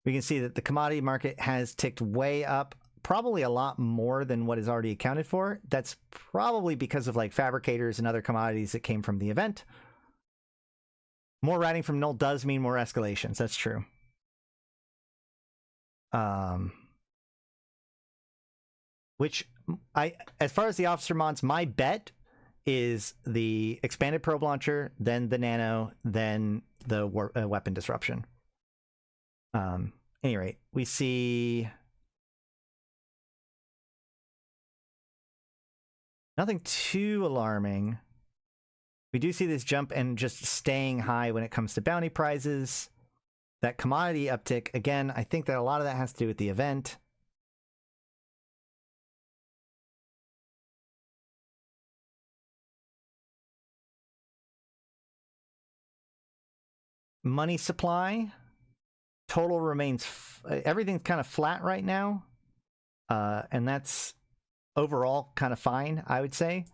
We can see that the commodity market has ticked way up, probably a lot more than what is already accounted for. That's probably because of like fabricators and other commodities that came from the event. More ratting from null does mean more escalations. That's true. Which as far as the officer mods, my bet is the expanded probe launcher, then the nano, then the weapon disruption. Any rate, we see nothing too alarming. We do see this jump and just staying high when it comes to bounty prizes. That commodity uptick, again, I think that a lot of that has to do with the event. Money supply, total remains, everything's kind of flat right now. And that's overall kind of fine, I would say.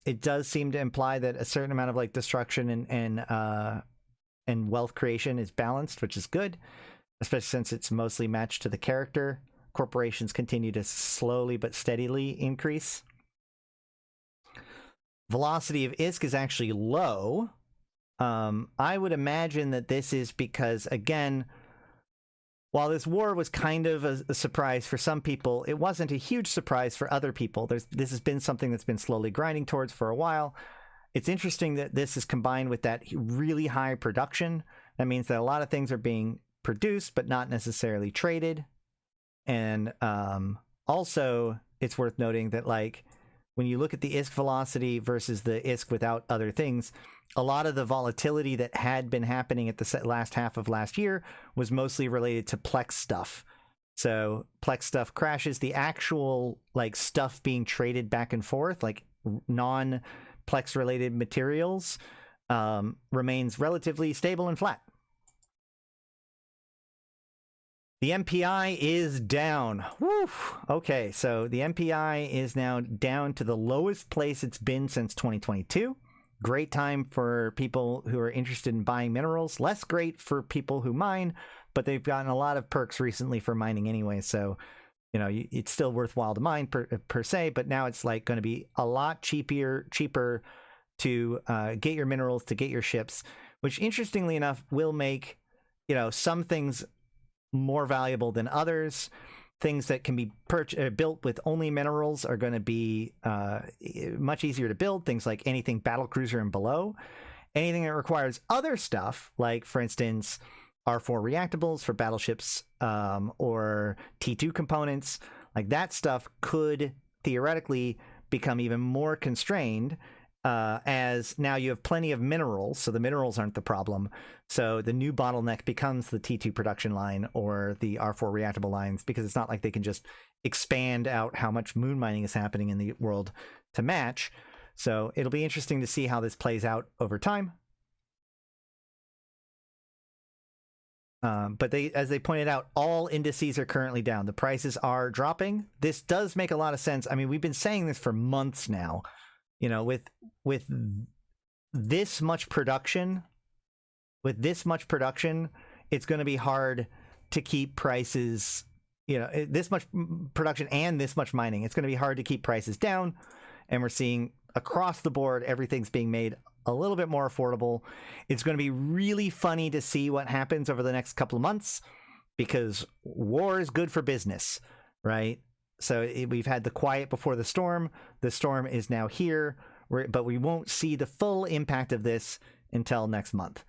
It does seem to imply that a certain amount of like destruction and wealth creation is balanced, which is good, especially since it's mostly matched to the character. Corporations continue to slowly but steadily increase. Velocity of ISK is actually low. I would imagine that this is because, again, while this war was kind of a surprise for some people, it wasn't a huge surprise for other people. This has been something that's been slowly grinding towards for a while. It's interesting that this is combined with that really high production. That means that a lot of things are being produced, but not necessarily traded. And also, it's worth noting that, like, when you look at the ISK velocity versus the ISK without other things, a lot of the volatility that had been happening at the last half of last year was mostly related to Plex stuff. So Plex stuff crashes. The actual like stuff being traded back and forth, like non-Plex related materials, remains relatively stable and flat. The MPI is down. Woo! Okay, so the MPI is now down to the lowest place it's been since 2022. Great time for people who are interested in buying minerals. Less great for people who mine, but they've gotten a lot of perks recently for mining anyway. So, you know, it's still worthwhile to mine per se, but now it's like going to be a lot cheaper to get your minerals, to get your ships, which interestingly enough will make, you know, some things more valuable than others. Things that can be built with only minerals are going to be much easier to build. Things like anything battlecruiser and below. Anything that requires other stuff, like, for instance, R4 reactables for battleships or T2 components, like that stuff could theoretically become even more constrained as now you have plenty of minerals, so the minerals aren't the problem. So the new bottleneck becomes the T2 production line or the R4 reactable lines, because it's not like they can just expand out how much moon mining is happening in the world to match. So it'll be interesting to see how this plays out over time. But as they pointed out, all indices are currently down. The prices are dropping. This does make a lot of sense. I mean, we've been saying this for months now. You know, with this much production, it's going to be hard to keep prices, you know, this much production and this much mining. It's going to be hard to keep prices down. And we're seeing across the board, everything's being made a little bit more affordable. It's going to be really funny to see what happens over the next couple of months, because war is good for business, right? So we've had the quiet before the storm. The storm is now here, but we won't see the full impact of this until next month.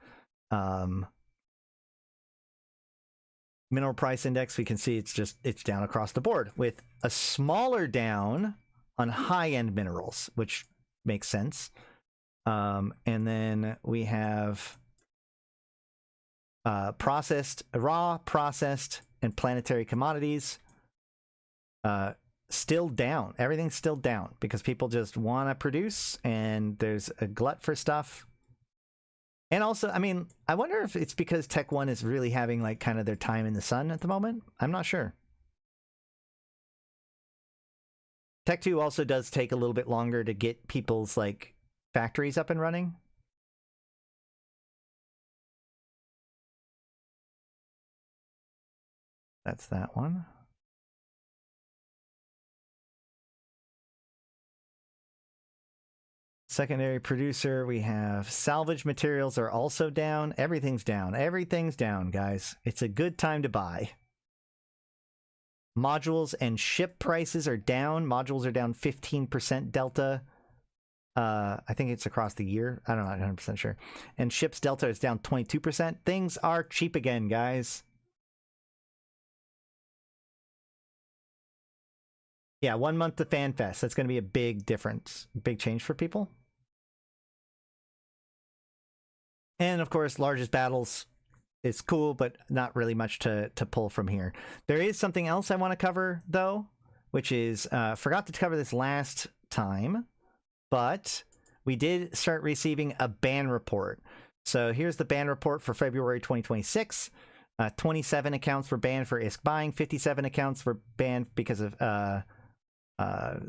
Mineral price index, we can see it's down across the board, with a smaller down on high-end minerals, which makes sense. And then we have raw, processed, and planetary commodities. Still down. Everything's still down because people just want to produce, and there's a glut for stuff. And also, I mean, I wonder if it's because Tech 1 is really having like kind of their time in the sun at the moment. I'm not sure. Tech 2 also does take a little bit longer to get people's like factories up and running. That's that one. Secondary producer, we have salvage materials are also down. Everything's down. Everything's down, guys. It's a good time to buy. Modules and ship prices are down. Modules are down 15% delta. I think it's across the year. I don't know, I'm not 100% sure. And ships delta is down 22%. Things are cheap again, guys. Yeah, 1 month to FanFest. That's going to be a big difference, big change for people. And of course, largest battles is cool, but not really much to pull from here. There is something else I want to cover, though, which is, forgot to cover this last time, but we did start receiving a ban report. So here's the ban report for February 2026. 27 accounts were banned for ISK buying. 57 accounts were banned because of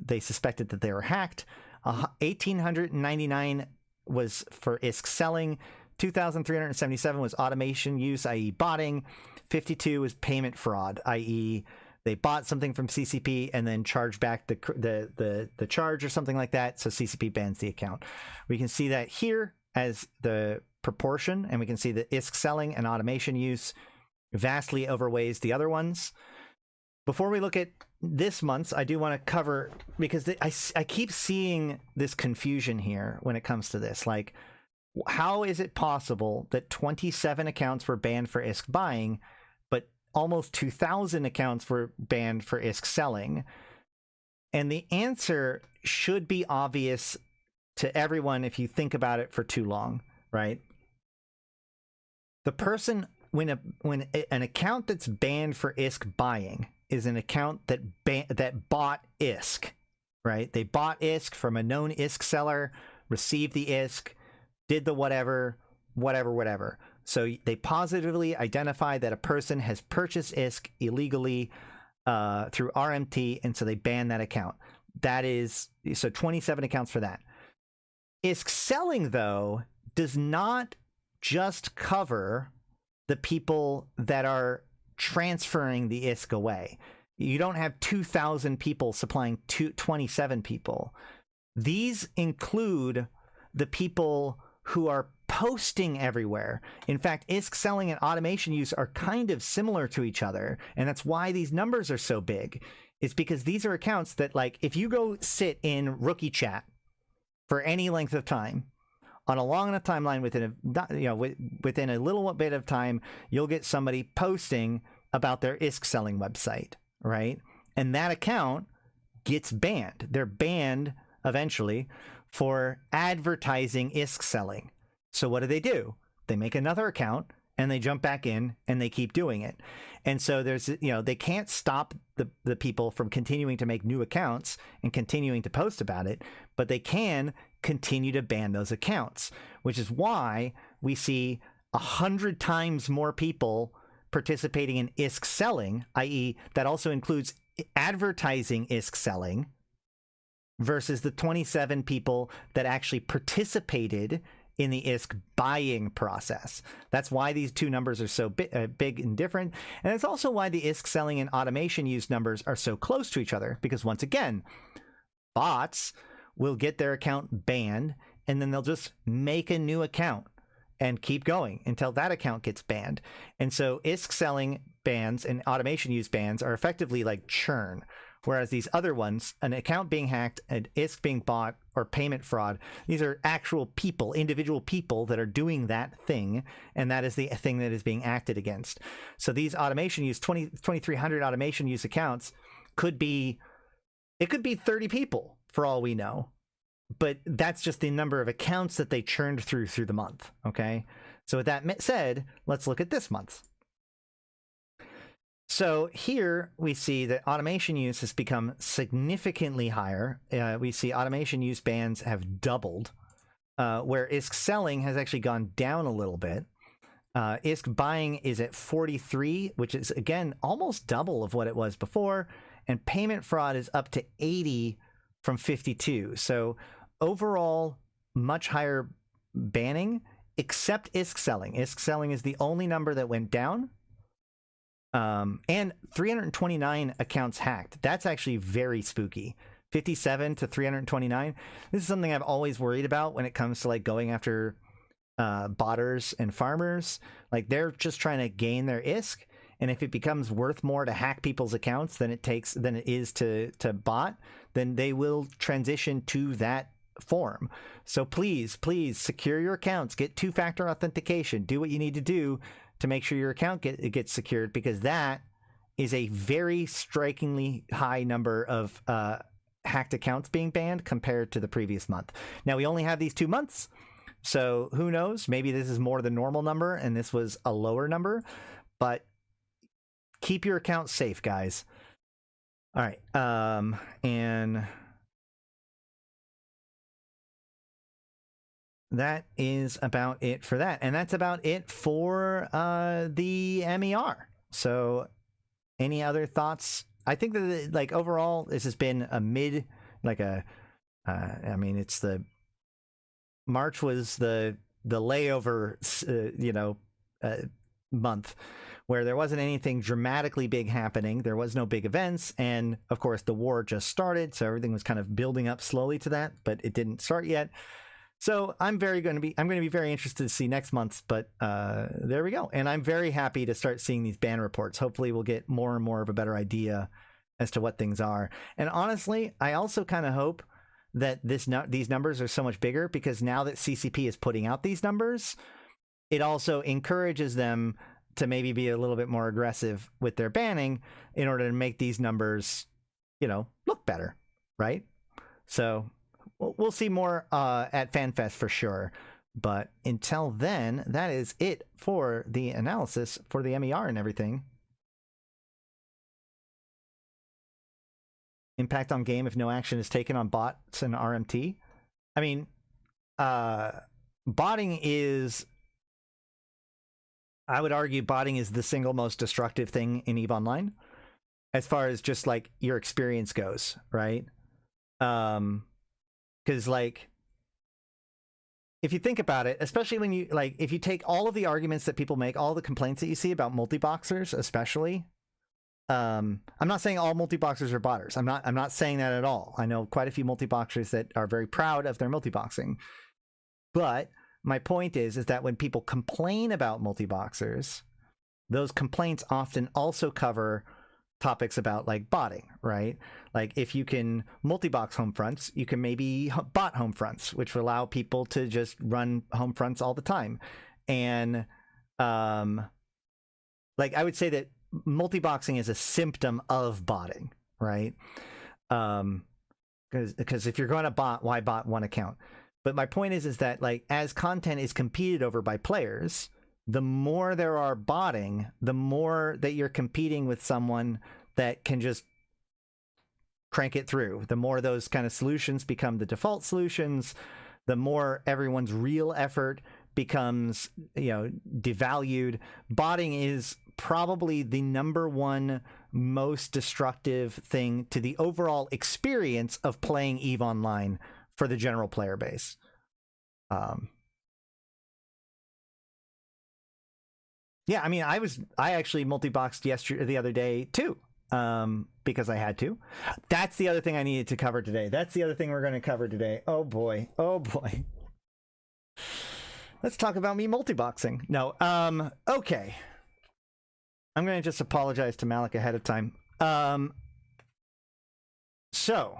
they suspected that they were hacked. 1,899 was for ISK selling. 2,377 was automation use, i.e. botting. 52 was payment fraud, i.e. they bought something from CCP and then charged back the charge or something like that, so CCP bans the account. We can see that here as the proportion, and we can see that ISK selling and automation use vastly overweighs the other ones. Before we look at this month's, I do want to cover, because I keep seeing this confusion here when it comes to this. Like, how is it possible that 27 accounts were banned for ISK buying, but almost 2,000 accounts were banned for ISK selling? And the answer should be obvious to everyone if you think about it for too long, right? The person, when an account that's banned for ISK buying is an account that bought ISK, right? They bought ISK from a known ISK seller, received the ISK, did the whatever. So they positively identify that a person has purchased ISK illegally through RMT, and so they ban that account. That is, so 27 accounts for that. ISK selling, though, does not just cover the people that are transferring the ISK away. You don't have 2,000 people supplying 27 people. These include the people who are posting everywhere. In fact, ISK selling and automation use are kind of similar to each other, and that's why these numbers are so big. It's because these are accounts that, like, if you go sit in rookie chat for any length of time on a long enough timeline, within a little bit of time, you'll get somebody posting about their ISK selling website, right? And that account gets banned. They're banned eventually for advertising ISK selling. So what do? They make another account and they jump back in and they keep doing it. And so there's, they can't stop the people from continuing to make new accounts and continuing to post about it, but they can continue to ban those accounts, which is why we see 100 times more people participating in ISK selling, i.e. that also includes advertising ISK selling, versus the 27 people that actually participated in the ISK buying process. That's why these two numbers are so big and different. And it's also why the ISK selling and automation use numbers are so close to each other, because once again, bots will get their account banned and then they'll just make a new account and keep going until that account gets banned. And so ISK selling bans and automation use bans are effectively like churn. Whereas these other ones, an account being hacked, an ISK being bought, or payment fraud, these are actual people, individual people that are doing that thing, and that is the thing that is being acted against. So these automation use, 2,300 automation use accounts, could be 30 people for all we know. But that's just the number of accounts that they churned through the month, okay? So with that said, let's look at this month. So here we see that automation use has become significantly higher. We see automation use bans have doubled, where ISK selling has actually gone down a little bit. ISK buying is at 43, which is, again, almost double of what it was before. And payment fraud is up to 80 from 52. So overall, much higher banning, except ISK selling. ISK selling is the only number that went down. And 329 accounts hacked. That's actually very spooky. 57 to 329. This is something I've always worried about when it comes to like going after botters and farmers. Like they're just trying to gain their ISK, and if it becomes worth more to hack people's accounts than it is to bot, then they will transition to that form. So please secure your accounts, get two-factor authentication, do what you need to do to make sure your account gets secured, because that is a very strikingly high number of hacked accounts being banned compared to the previous month. Now, we only have these 2 months, so who knows? Maybe this is more the normal number and this was a lower number, but keep your account safe, guys. All right, and that is about it for that. And that's about it for the MER. So any other thoughts? I think that, like, overall, this has been a mid, like a, I mean, it's the, March was the layover, month, where there wasn't anything dramatically big happening. There was no big events. And of course, the war just started. So everything was kind of building up slowly to that, but it didn't start yet. So I'm going to be very interested to see next month's, but there we go. And I'm very happy to start seeing these ban reports. Hopefully we'll get more and more of a better idea as to what things are. And honestly, I also kind of hope that these numbers are so much bigger, because now that CCP is putting out these numbers, it also encourages them to maybe be a little bit more aggressive with their banning in order to make these numbers, look better, right? So we'll see more at FanFest for sure. But until then, that is it for the analysis for the MER and everything. Impact on game if no action is taken on bots and RMT. I mean, botting is, I would argue, botting is the single most destructive thing in EVE Online, as far as just like your experience goes, right? Because, like, if you think about it, especially when you, like, if you take all of the arguments that people make, all the complaints that you see about multi-boxers, especially, I'm not saying all multi-boxers are botters. I'm not saying that at all. I know quite a few multi-boxers that are very proud of their multi-boxing. But my point is that when people complain about multi-boxers, those complaints often also cover topics about, like, botting, right? Like, if you can multi-box home fronts, you can maybe bot home fronts, which will allow people to just run home fronts all the time. And like, I would say that multi-boxing is a symptom of botting, right? Because if you're going to bot, why bot one account? But my point is that, like, as content is competed over by players, the more there are botting, the more that you're competing with someone that can just crank it through. The more those kind of solutions become the default solutions, the more everyone's real effort becomes, devalued. Botting is probably the #1 most destructive thing to the overall experience of playing EVE Online for the general player base. Yeah, I mean, I actually multi-boxed the other day too, because I had to. That's the other thing I needed to cover today. That's the other thing we're going to cover today. Oh boy. Let's talk about me multi-boxing. No, okay. I'm going to just apologize to Malak ahead of time. So,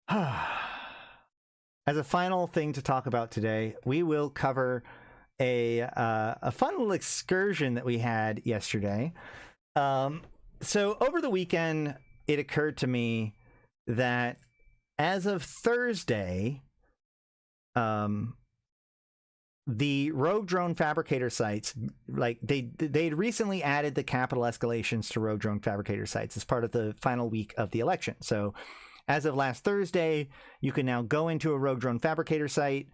as a final thing to talk about today, we will cover a fun little excursion that we had yesterday. So over the weekend, it occurred to me that as of Thursday, the Rogue Drone Fabricator sites, like, they'd recently added the capital escalations to Rogue Drone Fabricator sites as part of the final week of the election. So as of last Thursday, you can now go into a Rogue Drone Fabricator site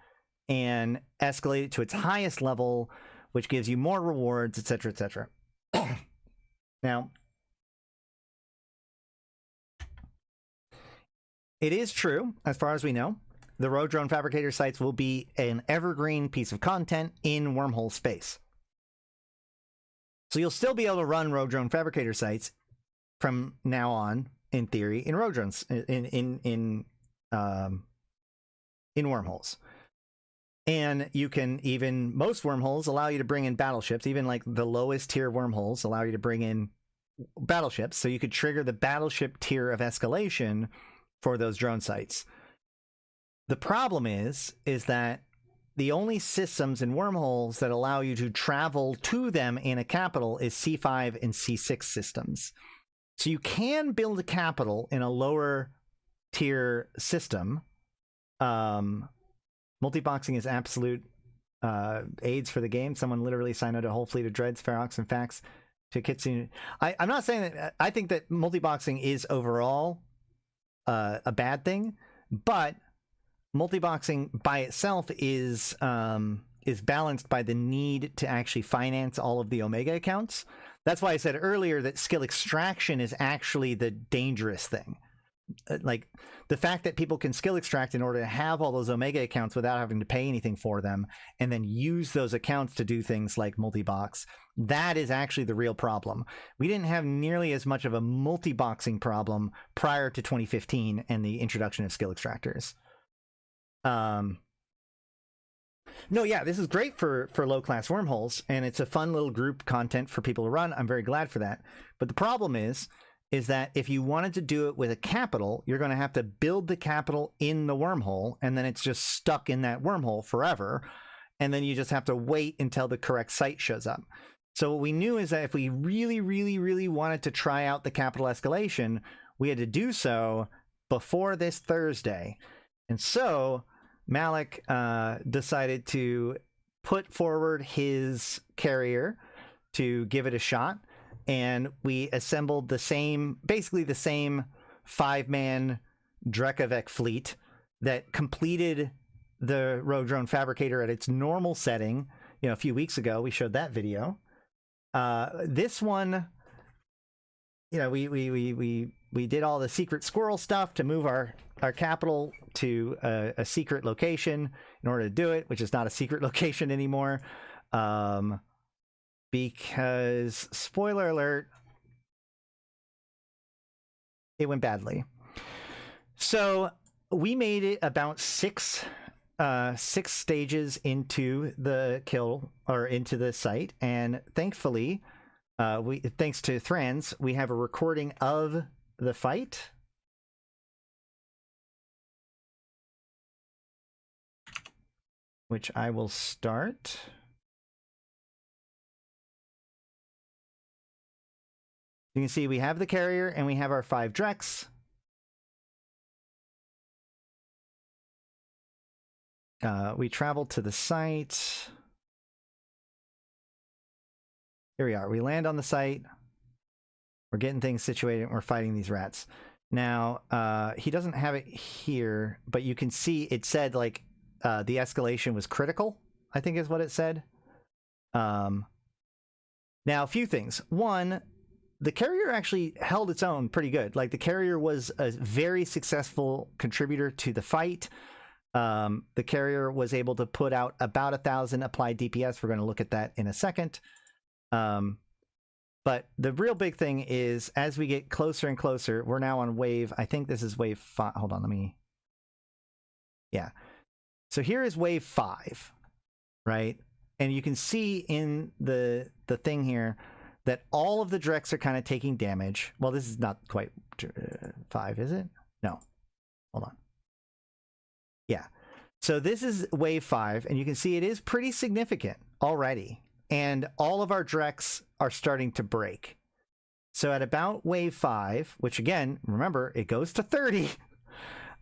and escalate it to its highest level, which gives you more rewards, etc., etc. Now, it is true, as far as we know, the Rogue Drone Fabricator sites will be an evergreen piece of content in wormhole space. So you'll still be able to run Rogue Drone Fabricator sites from now on, in theory, in Rogue Drones, in wormholes. And you can even, most wormholes allow you to bring in battleships, even like the lowest tier wormholes allow you to bring in battleships. So you could trigger the battleship tier of escalation for those drone sites. The problem is that the only systems and wormholes that allow you to travel to them in a capital is C5 and C6 systems. So you can build a capital in a lower tier system. Multi-boxing is absolute AIDS for the game. Someone literally signed out a whole fleet of dreads, Ferox, and Fax to Kitsune. I'm not saying that. I think that multi-boxing is overall a bad thing, but multi-boxing by itself is balanced by the need to actually finance all of the Omega accounts. That's why I said earlier that skill extraction is actually the dangerous thing. Like the fact that people can skill extract in order to have all those Omega accounts without having to pay anything for them, and then use those accounts to do things like multi-box, that is actually the real problem. We didn't have nearly as much of a multi-boxing problem prior to 2015 and the introduction of skill extractors. No, yeah, this is great for low-class wormholes, and it's a fun little group content for people to run. I'm very glad for that. But the problem is that if you wanted to do it with a capital, you're going to have to build the capital in the wormhole, and then it's just stuck in that wormhole forever, and then you just have to wait until the correct site shows up. So what we knew is that if we really, really, really wanted to try out the capital escalation, we had to do so before this Thursday. And so Malak decided to put forward his carrier to give it a shot. And we assembled basically the same 5-man Drekavek fleet that completed the Rogue Drone Fabricator at its normal setting. A few weeks ago, we showed that video. This one, we did all the secret squirrel stuff to move our capital to a secret location in order to do it, which is not a secret location anymore. Because, spoiler alert, it went badly. So we made it about six stages into the kill, or into the site, and thankfully, thanks to Thrans, we have a recording of the fight. Which I will start. You can see we have the carrier and we have our 5 Dreks. We travel to the site. Here we are. We land on the site. We're getting things situated and we're fighting these rats. Now, he doesn't have it here, but you can see it said like the escalation was critical, I think is what it said. Now, a few things. One, the carrier actually held its own pretty good. Like, the carrier was a very successful contributor to the fight. The carrier was able to put out about 1,000 applied DPS. We're going to look at that in a second. But the real big thing is, as we get closer and closer, we're now on wave, I think this is wave 5. Hold on, yeah. So here is wave 5, right? And you can see in the thing here that all of the Dreks are kind of taking damage. Well, this is not quite 5, is it? No. Hold on. Yeah. So this is wave 5, and you can see it is pretty significant already. And all of our Dreks are starting to break. So at about wave 5, which again, remember, it goes to 30.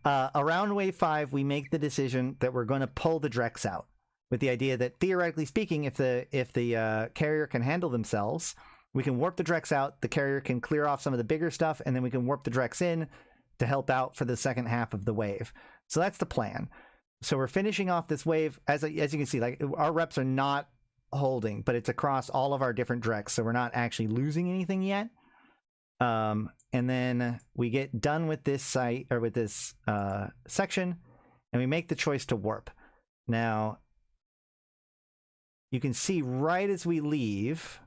Around wave 5, we make the decision that we're going to pull the Dreks out, with the idea that, theoretically speaking, if the carrier can handle themselves, we can warp the Dreks out, the carrier can clear off some of the bigger stuff, and then we can warp the Dreks in to help out for the second half of the wave. So that's the plan. So we're finishing off this wave. As you can see, like, our reps are not holding, but it's across all of our different Dreks, so we're not actually losing anything yet. And then we get done with this site, or with this section, and we make the choice to warp. Now, you can see right as we leave,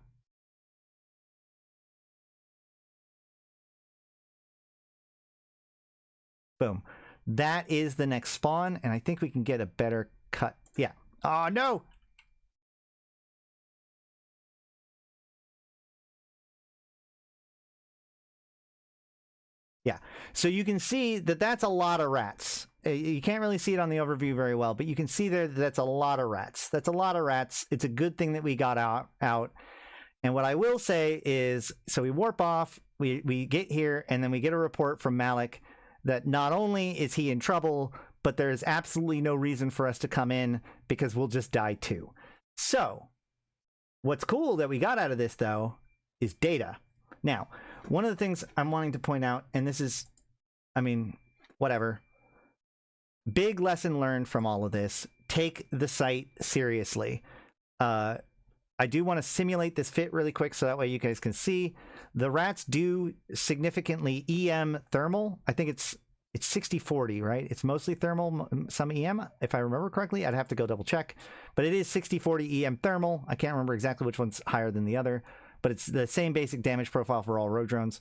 boom, that is the next spawn, and I think we can get a better cut. Yeah, Oh, no! Yeah, so you can see that that's a lot of rats. You can't really see it on the overview very well, but you can see there that that's a lot of rats. That's a lot of rats. It's a good thing that we got out. And what I will say is, so we warp off, we get here, and then we get a report from Malak that not only is he in trouble, but there is absolutely no reason for us to come in because we'll just die too. So, what's cool that we got out of this, though, is data. Now, one of the things I'm wanting to point out, and this is, I mean, whatever. Big lesson learned from all of this. Take the site seriously. I do want to simulate this fit really quick so that way you guys can see. The rats do significantly EM thermal. I think it's 60-40, right? It's mostly thermal, some EM, if I remember correctly. I'd have to go double check. But it is 60-40 EM thermal. I can't remember exactly which one's higher than the other. But it's the same basic damage profile for all road drones.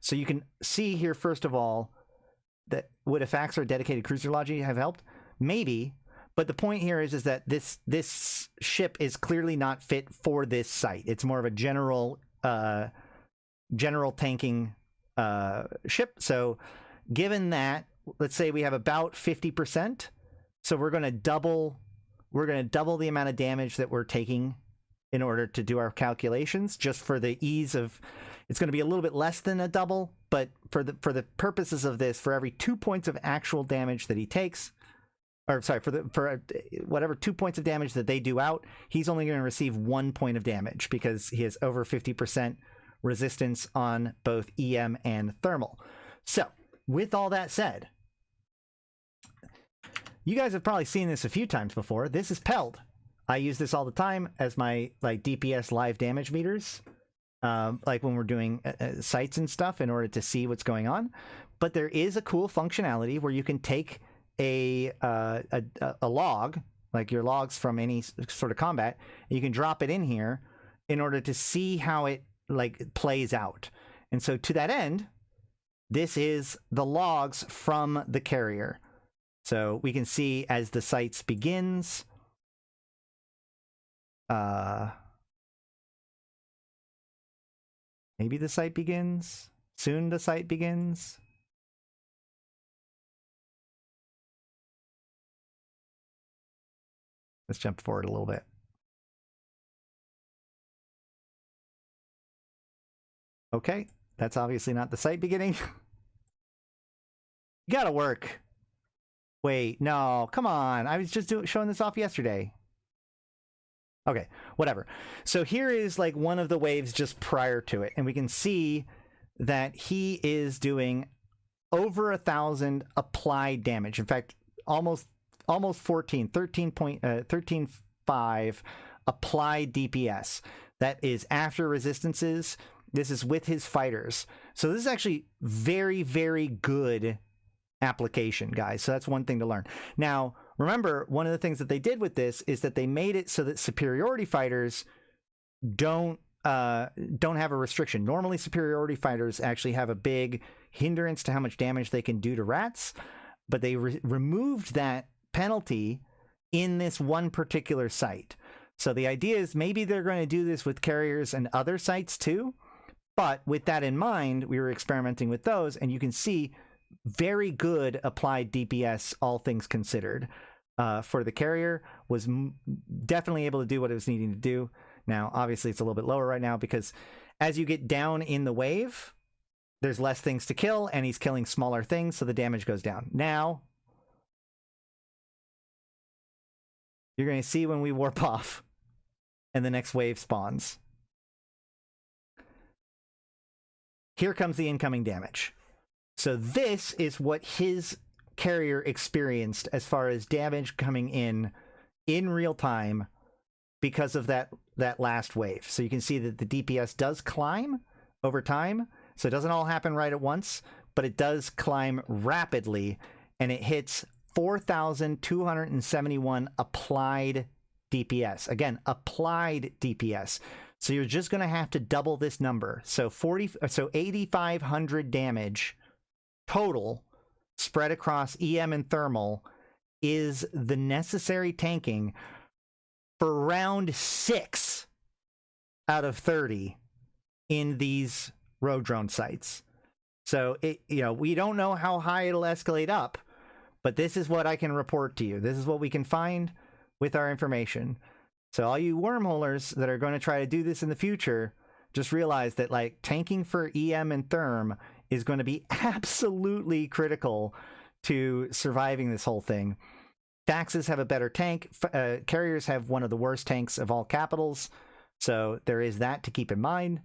So you can see here, first of all, that would a fax or a dedicated cruiser logi have helped? Maybe. But the point here is that this ship is clearly not fit for this site. It's more of a general tanking ship. So given that, let's say we have about 50%, so we're going to double the amount of damage that we're taking in order to do our calculations, just for the ease of. It's going to be a little bit less than a double, but for the purposes of this, for every 2 points of actual damage that he takes, or sorry, for whatever 2 points of damage that they do out, he's only going to receive 1 point of damage because he has over 50% resistance on both EM and thermal. So, with all that said, you guys have probably seen this a few times before. This is Peld. I use this all the time as my DPS live damage meters, like when we're doing sites and stuff in order to see what's going on. But there is a cool functionality where you can take a log, like your logs from any sort of combat, and you can drop it in here in order to see how it plays out. And so to that end, this is the logs from the carrier. So we can see as the sites begins, maybe the site begins, soon the site begins. Let's jump forward a little bit. Okay, that's obviously not the site beginning. You gotta work. Wait, no, come on. I was just showing this off yesterday. Okay, whatever. So here is one of the waves just prior to it, and we can see that he is doing over 1,000 applied damage. In fact, almost 13.5 applied DPS. That is after resistances. This is with his fighters. So this is actually very, very good application, guys. So that's one thing to learn. Now, remember, one of the things that they did with this is that they made it so that superiority fighters don't have a restriction. Normally, superiority fighters actually have a big hindrance to how much damage they can do to rats, but they removed that penalty in this one particular site. So the idea is maybe they're going to do this with carriers and other sites too. But with that in mind, we were experimenting with those, and you can see very good applied DPS, all things considered. For the carrier, was definitely able to do what it was needing to do. Now, obviously, it's a little bit lower right now because as you get down in the wave, there's less things to kill, and he's killing smaller things, so the damage goes down. Now, you're going to see when we warp off and the next wave spawns. Here comes the incoming damage. So this is what his carrier experienced as far as damage coming in real time because of that last wave. So you can see that the DPS does climb over time. So it doesn't all happen right at once, but it does climb rapidly, and it hits 4,271 applied DPS. Again, applied DPS. So you're just going to have to double this number. So 8,500 damage total spread across EM and thermal is the necessary tanking for round 6 out of 30 in these road drone sites. So we don't know how high it'll escalate up, but this is what I can report to you. This is what we can find with our information. So all you wormholers that are going to try to do this in the future, just realize that like tanking for EM and Therm is going to be absolutely critical to surviving this whole thing. Taxes have a better tank. Carriers have one of the worst tanks of all capitals. So there is that to keep in mind.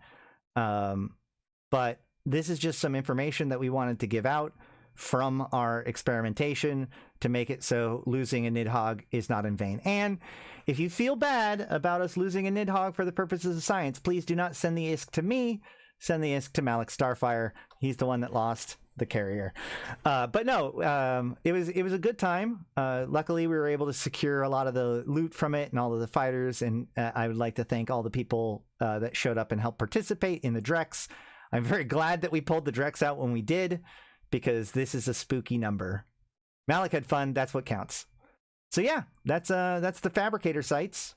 But this is just some information that we wanted to give out from our experimentation to make it so losing a Nidhogg is not in vain. And if you feel bad about us losing a Nidhogg for the purposes of science, please do not send the ISK to me. Send the ISK to Malak Starfire. He's the one that lost the carrier. But no, it was a good time. Luckily, we were able to secure a lot of the loot from it and all of the fighters. And I would like to thank all the people that showed up and helped participate in the Drex. I'm very glad that we pulled the Drex out when we did, because this is a spooky number. Malak had fun. That's what counts. So yeah, that's the Fabricator sites.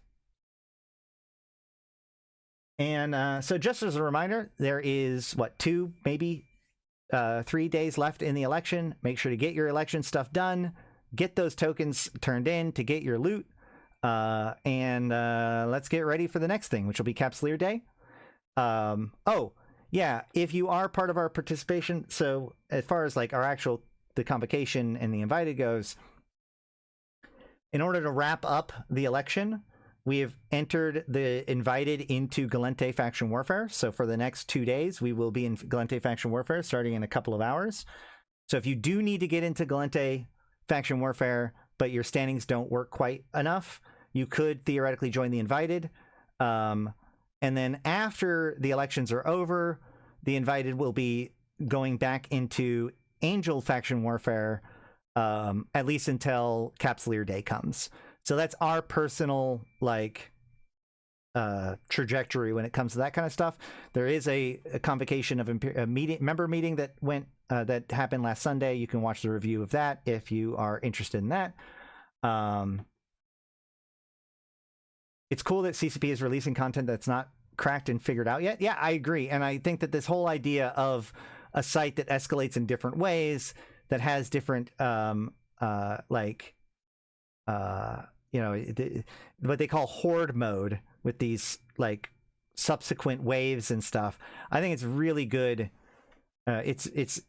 And so just as a reminder, there is 2, maybe 3 days left in the election. Make sure to get your election stuff done. Get those tokens turned in to get your loot. And let's get ready for the next thing, which will be Capsuleer Day. Oh, yeah, if you are part of our participation, so as far as like the convocation and the invited goes, in order to wrap up the election, we have entered the invited into Gallente Faction Warfare. So for the next 2 days, we will be in Gallente Faction Warfare starting in a couple of hours. So if you do need to get into Gallente Faction Warfare, but your standings don't work quite enough, you could theoretically join the invited. And then after the elections are over, the invited will be going back into Angel Faction Warfare, at least until Capsuleer Day comes. So that's our personal trajectory when it comes to that kind of stuff. There is a convocation of a member meeting that that happened last Sunday. You can watch the review of that if you are interested in that. It's cool that CCP is releasing content that's not cracked and figured out yet. Yeah, I agree. And I think that this whole idea of a site that escalates in different ways, that has different what they call horde mode with these subsequent waves and stuff, I think it's really good. It's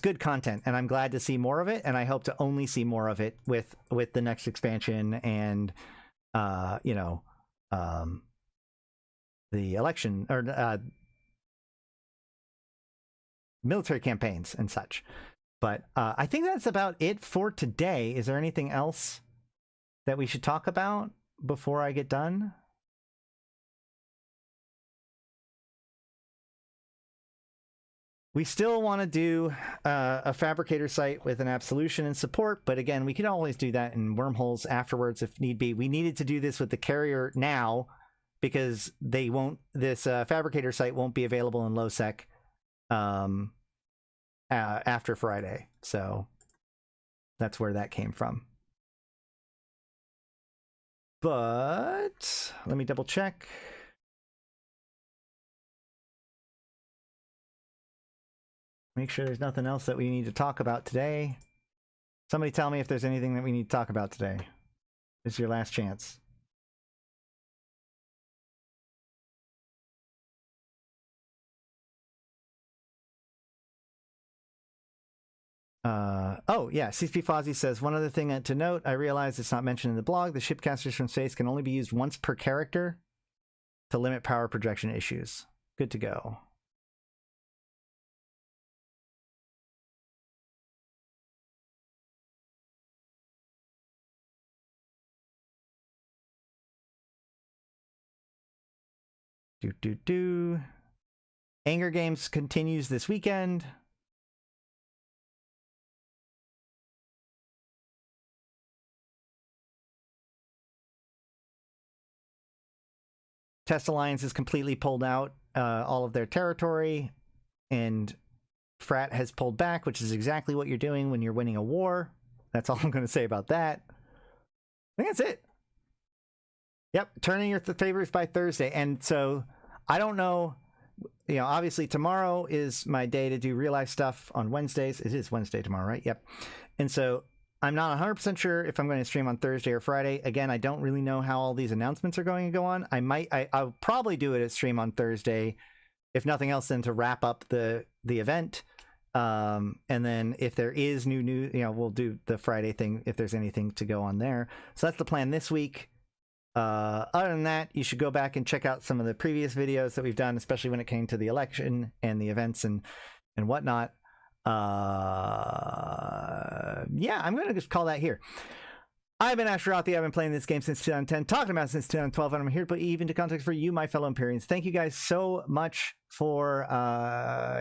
good content, and I'm glad to see more of it, and I hope to only see more of it with the next expansion and the election or military campaigns and such. But I think that's about it for today. Is there anything else that we should talk about before I get done? We still want to do a Fabricator site with an Absolution and support, but again, we can always do that in wormholes afterwards if need be. We needed to do this with the carrier now because this Fabricator site won't be available in LowSec after Friday. So that's where that came from. But let me double check. Make sure there's nothing else that we need to talk about today. Somebody tell me if there's anything that we need to talk about today. This is your last chance. Oh, yeah, CCP Fozzie says, one other thing to note, I realize it's not mentioned in the blog, the shipcasters from space can only be used once per character to limit power projection issues. Good to go. Anger Games continues this weekend. Test Alliance has completely pulled out all of their territory, and Frat has pulled back, which is exactly what you're doing when you're winning a war. That's all I'm going to say about that. I think that's it. Yep, turn in your favorites by Thursday. And so I don't know, obviously tomorrow is my day to do real life stuff on Wednesdays. It is Wednesday tomorrow, right? Yep. And so I'm not 100% sure if I'm going to stream on Thursday or Friday. Again, I don't really know how all these announcements are going to go on. I'll probably do it at stream on Thursday, if nothing else, than to wrap up the event. And then if there is new news, we'll do the Friday thing if there's anything to go on there. So that's the plan this week. Other than that, you should go back and check out some of the previous videos that we've done, especially when it came to the election and the events and whatnot. Yeah, I'm going to just call that here. I've been Ashrathi. I've been playing this game since 2010, talking about it since 2012, and I'm here to put even into context for you, my fellow Empyreans. Thank you guys so much for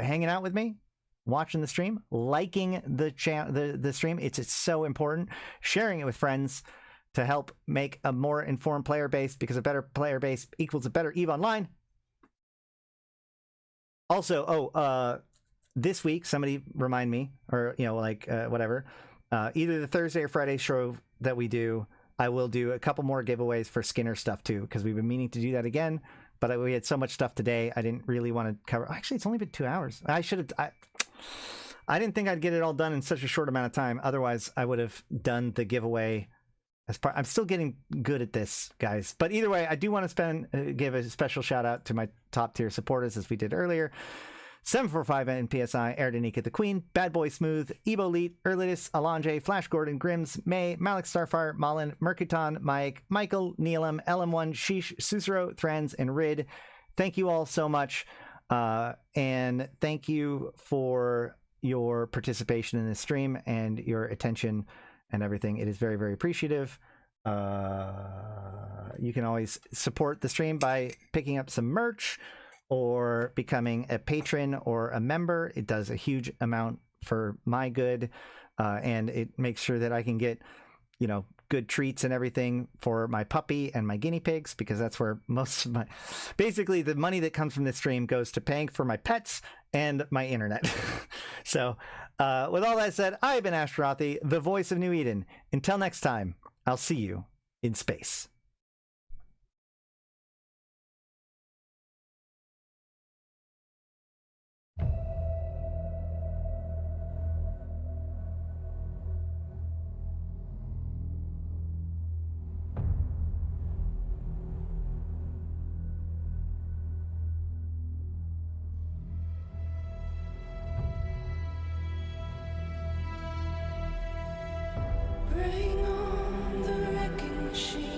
hanging out with me, watching the stream, liking the stream. It's so important. Sharing it with friends to help make a more informed player base, because a better player base equals a better EVE Online. Also, this week, somebody remind me, or, whatever, either the Thursday or Friday show that we do, I will do a couple more giveaways for Skinner stuff too, because we've been meaning to do that again, but we had so much stuff today, I didn't really want to cover. Actually, it's only been 2 hours. I didn't think I'd get it all done in such a short amount of time. Otherwise, I would have done the giveaway. I'm still getting good at this, guys. But either way, I do want to give a special shout out to my top tier supporters, as we did earlier. 745 NPSI, Arydanika the Queen, Bad Boy Smooth, Evo Elite, Erladis, Elange, Flash Gordon, Grims, May, Malak, Starfire, Malin, Mercuton, Mike, Michael, Neelam, LM1, Sheesh, Susuro, Thrans, and Rid. Thank you all so much. And thank you for your participation in this stream and your attention and everything. It is very, very appreciative. You can always support the stream by picking up some merch or becoming a patron or a member. It does a huge amount for my good, and it makes sure that I can get, good treats and everything for my puppy and my guinea pigs, because that's where most of basically the money that comes from this stream goes to paying for my pets and my internet. So with all that said, I've been Ashrathi, the voice of New Eden. Until next time, I'll see you in space. Bring on the wrecking machine.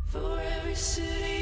For every city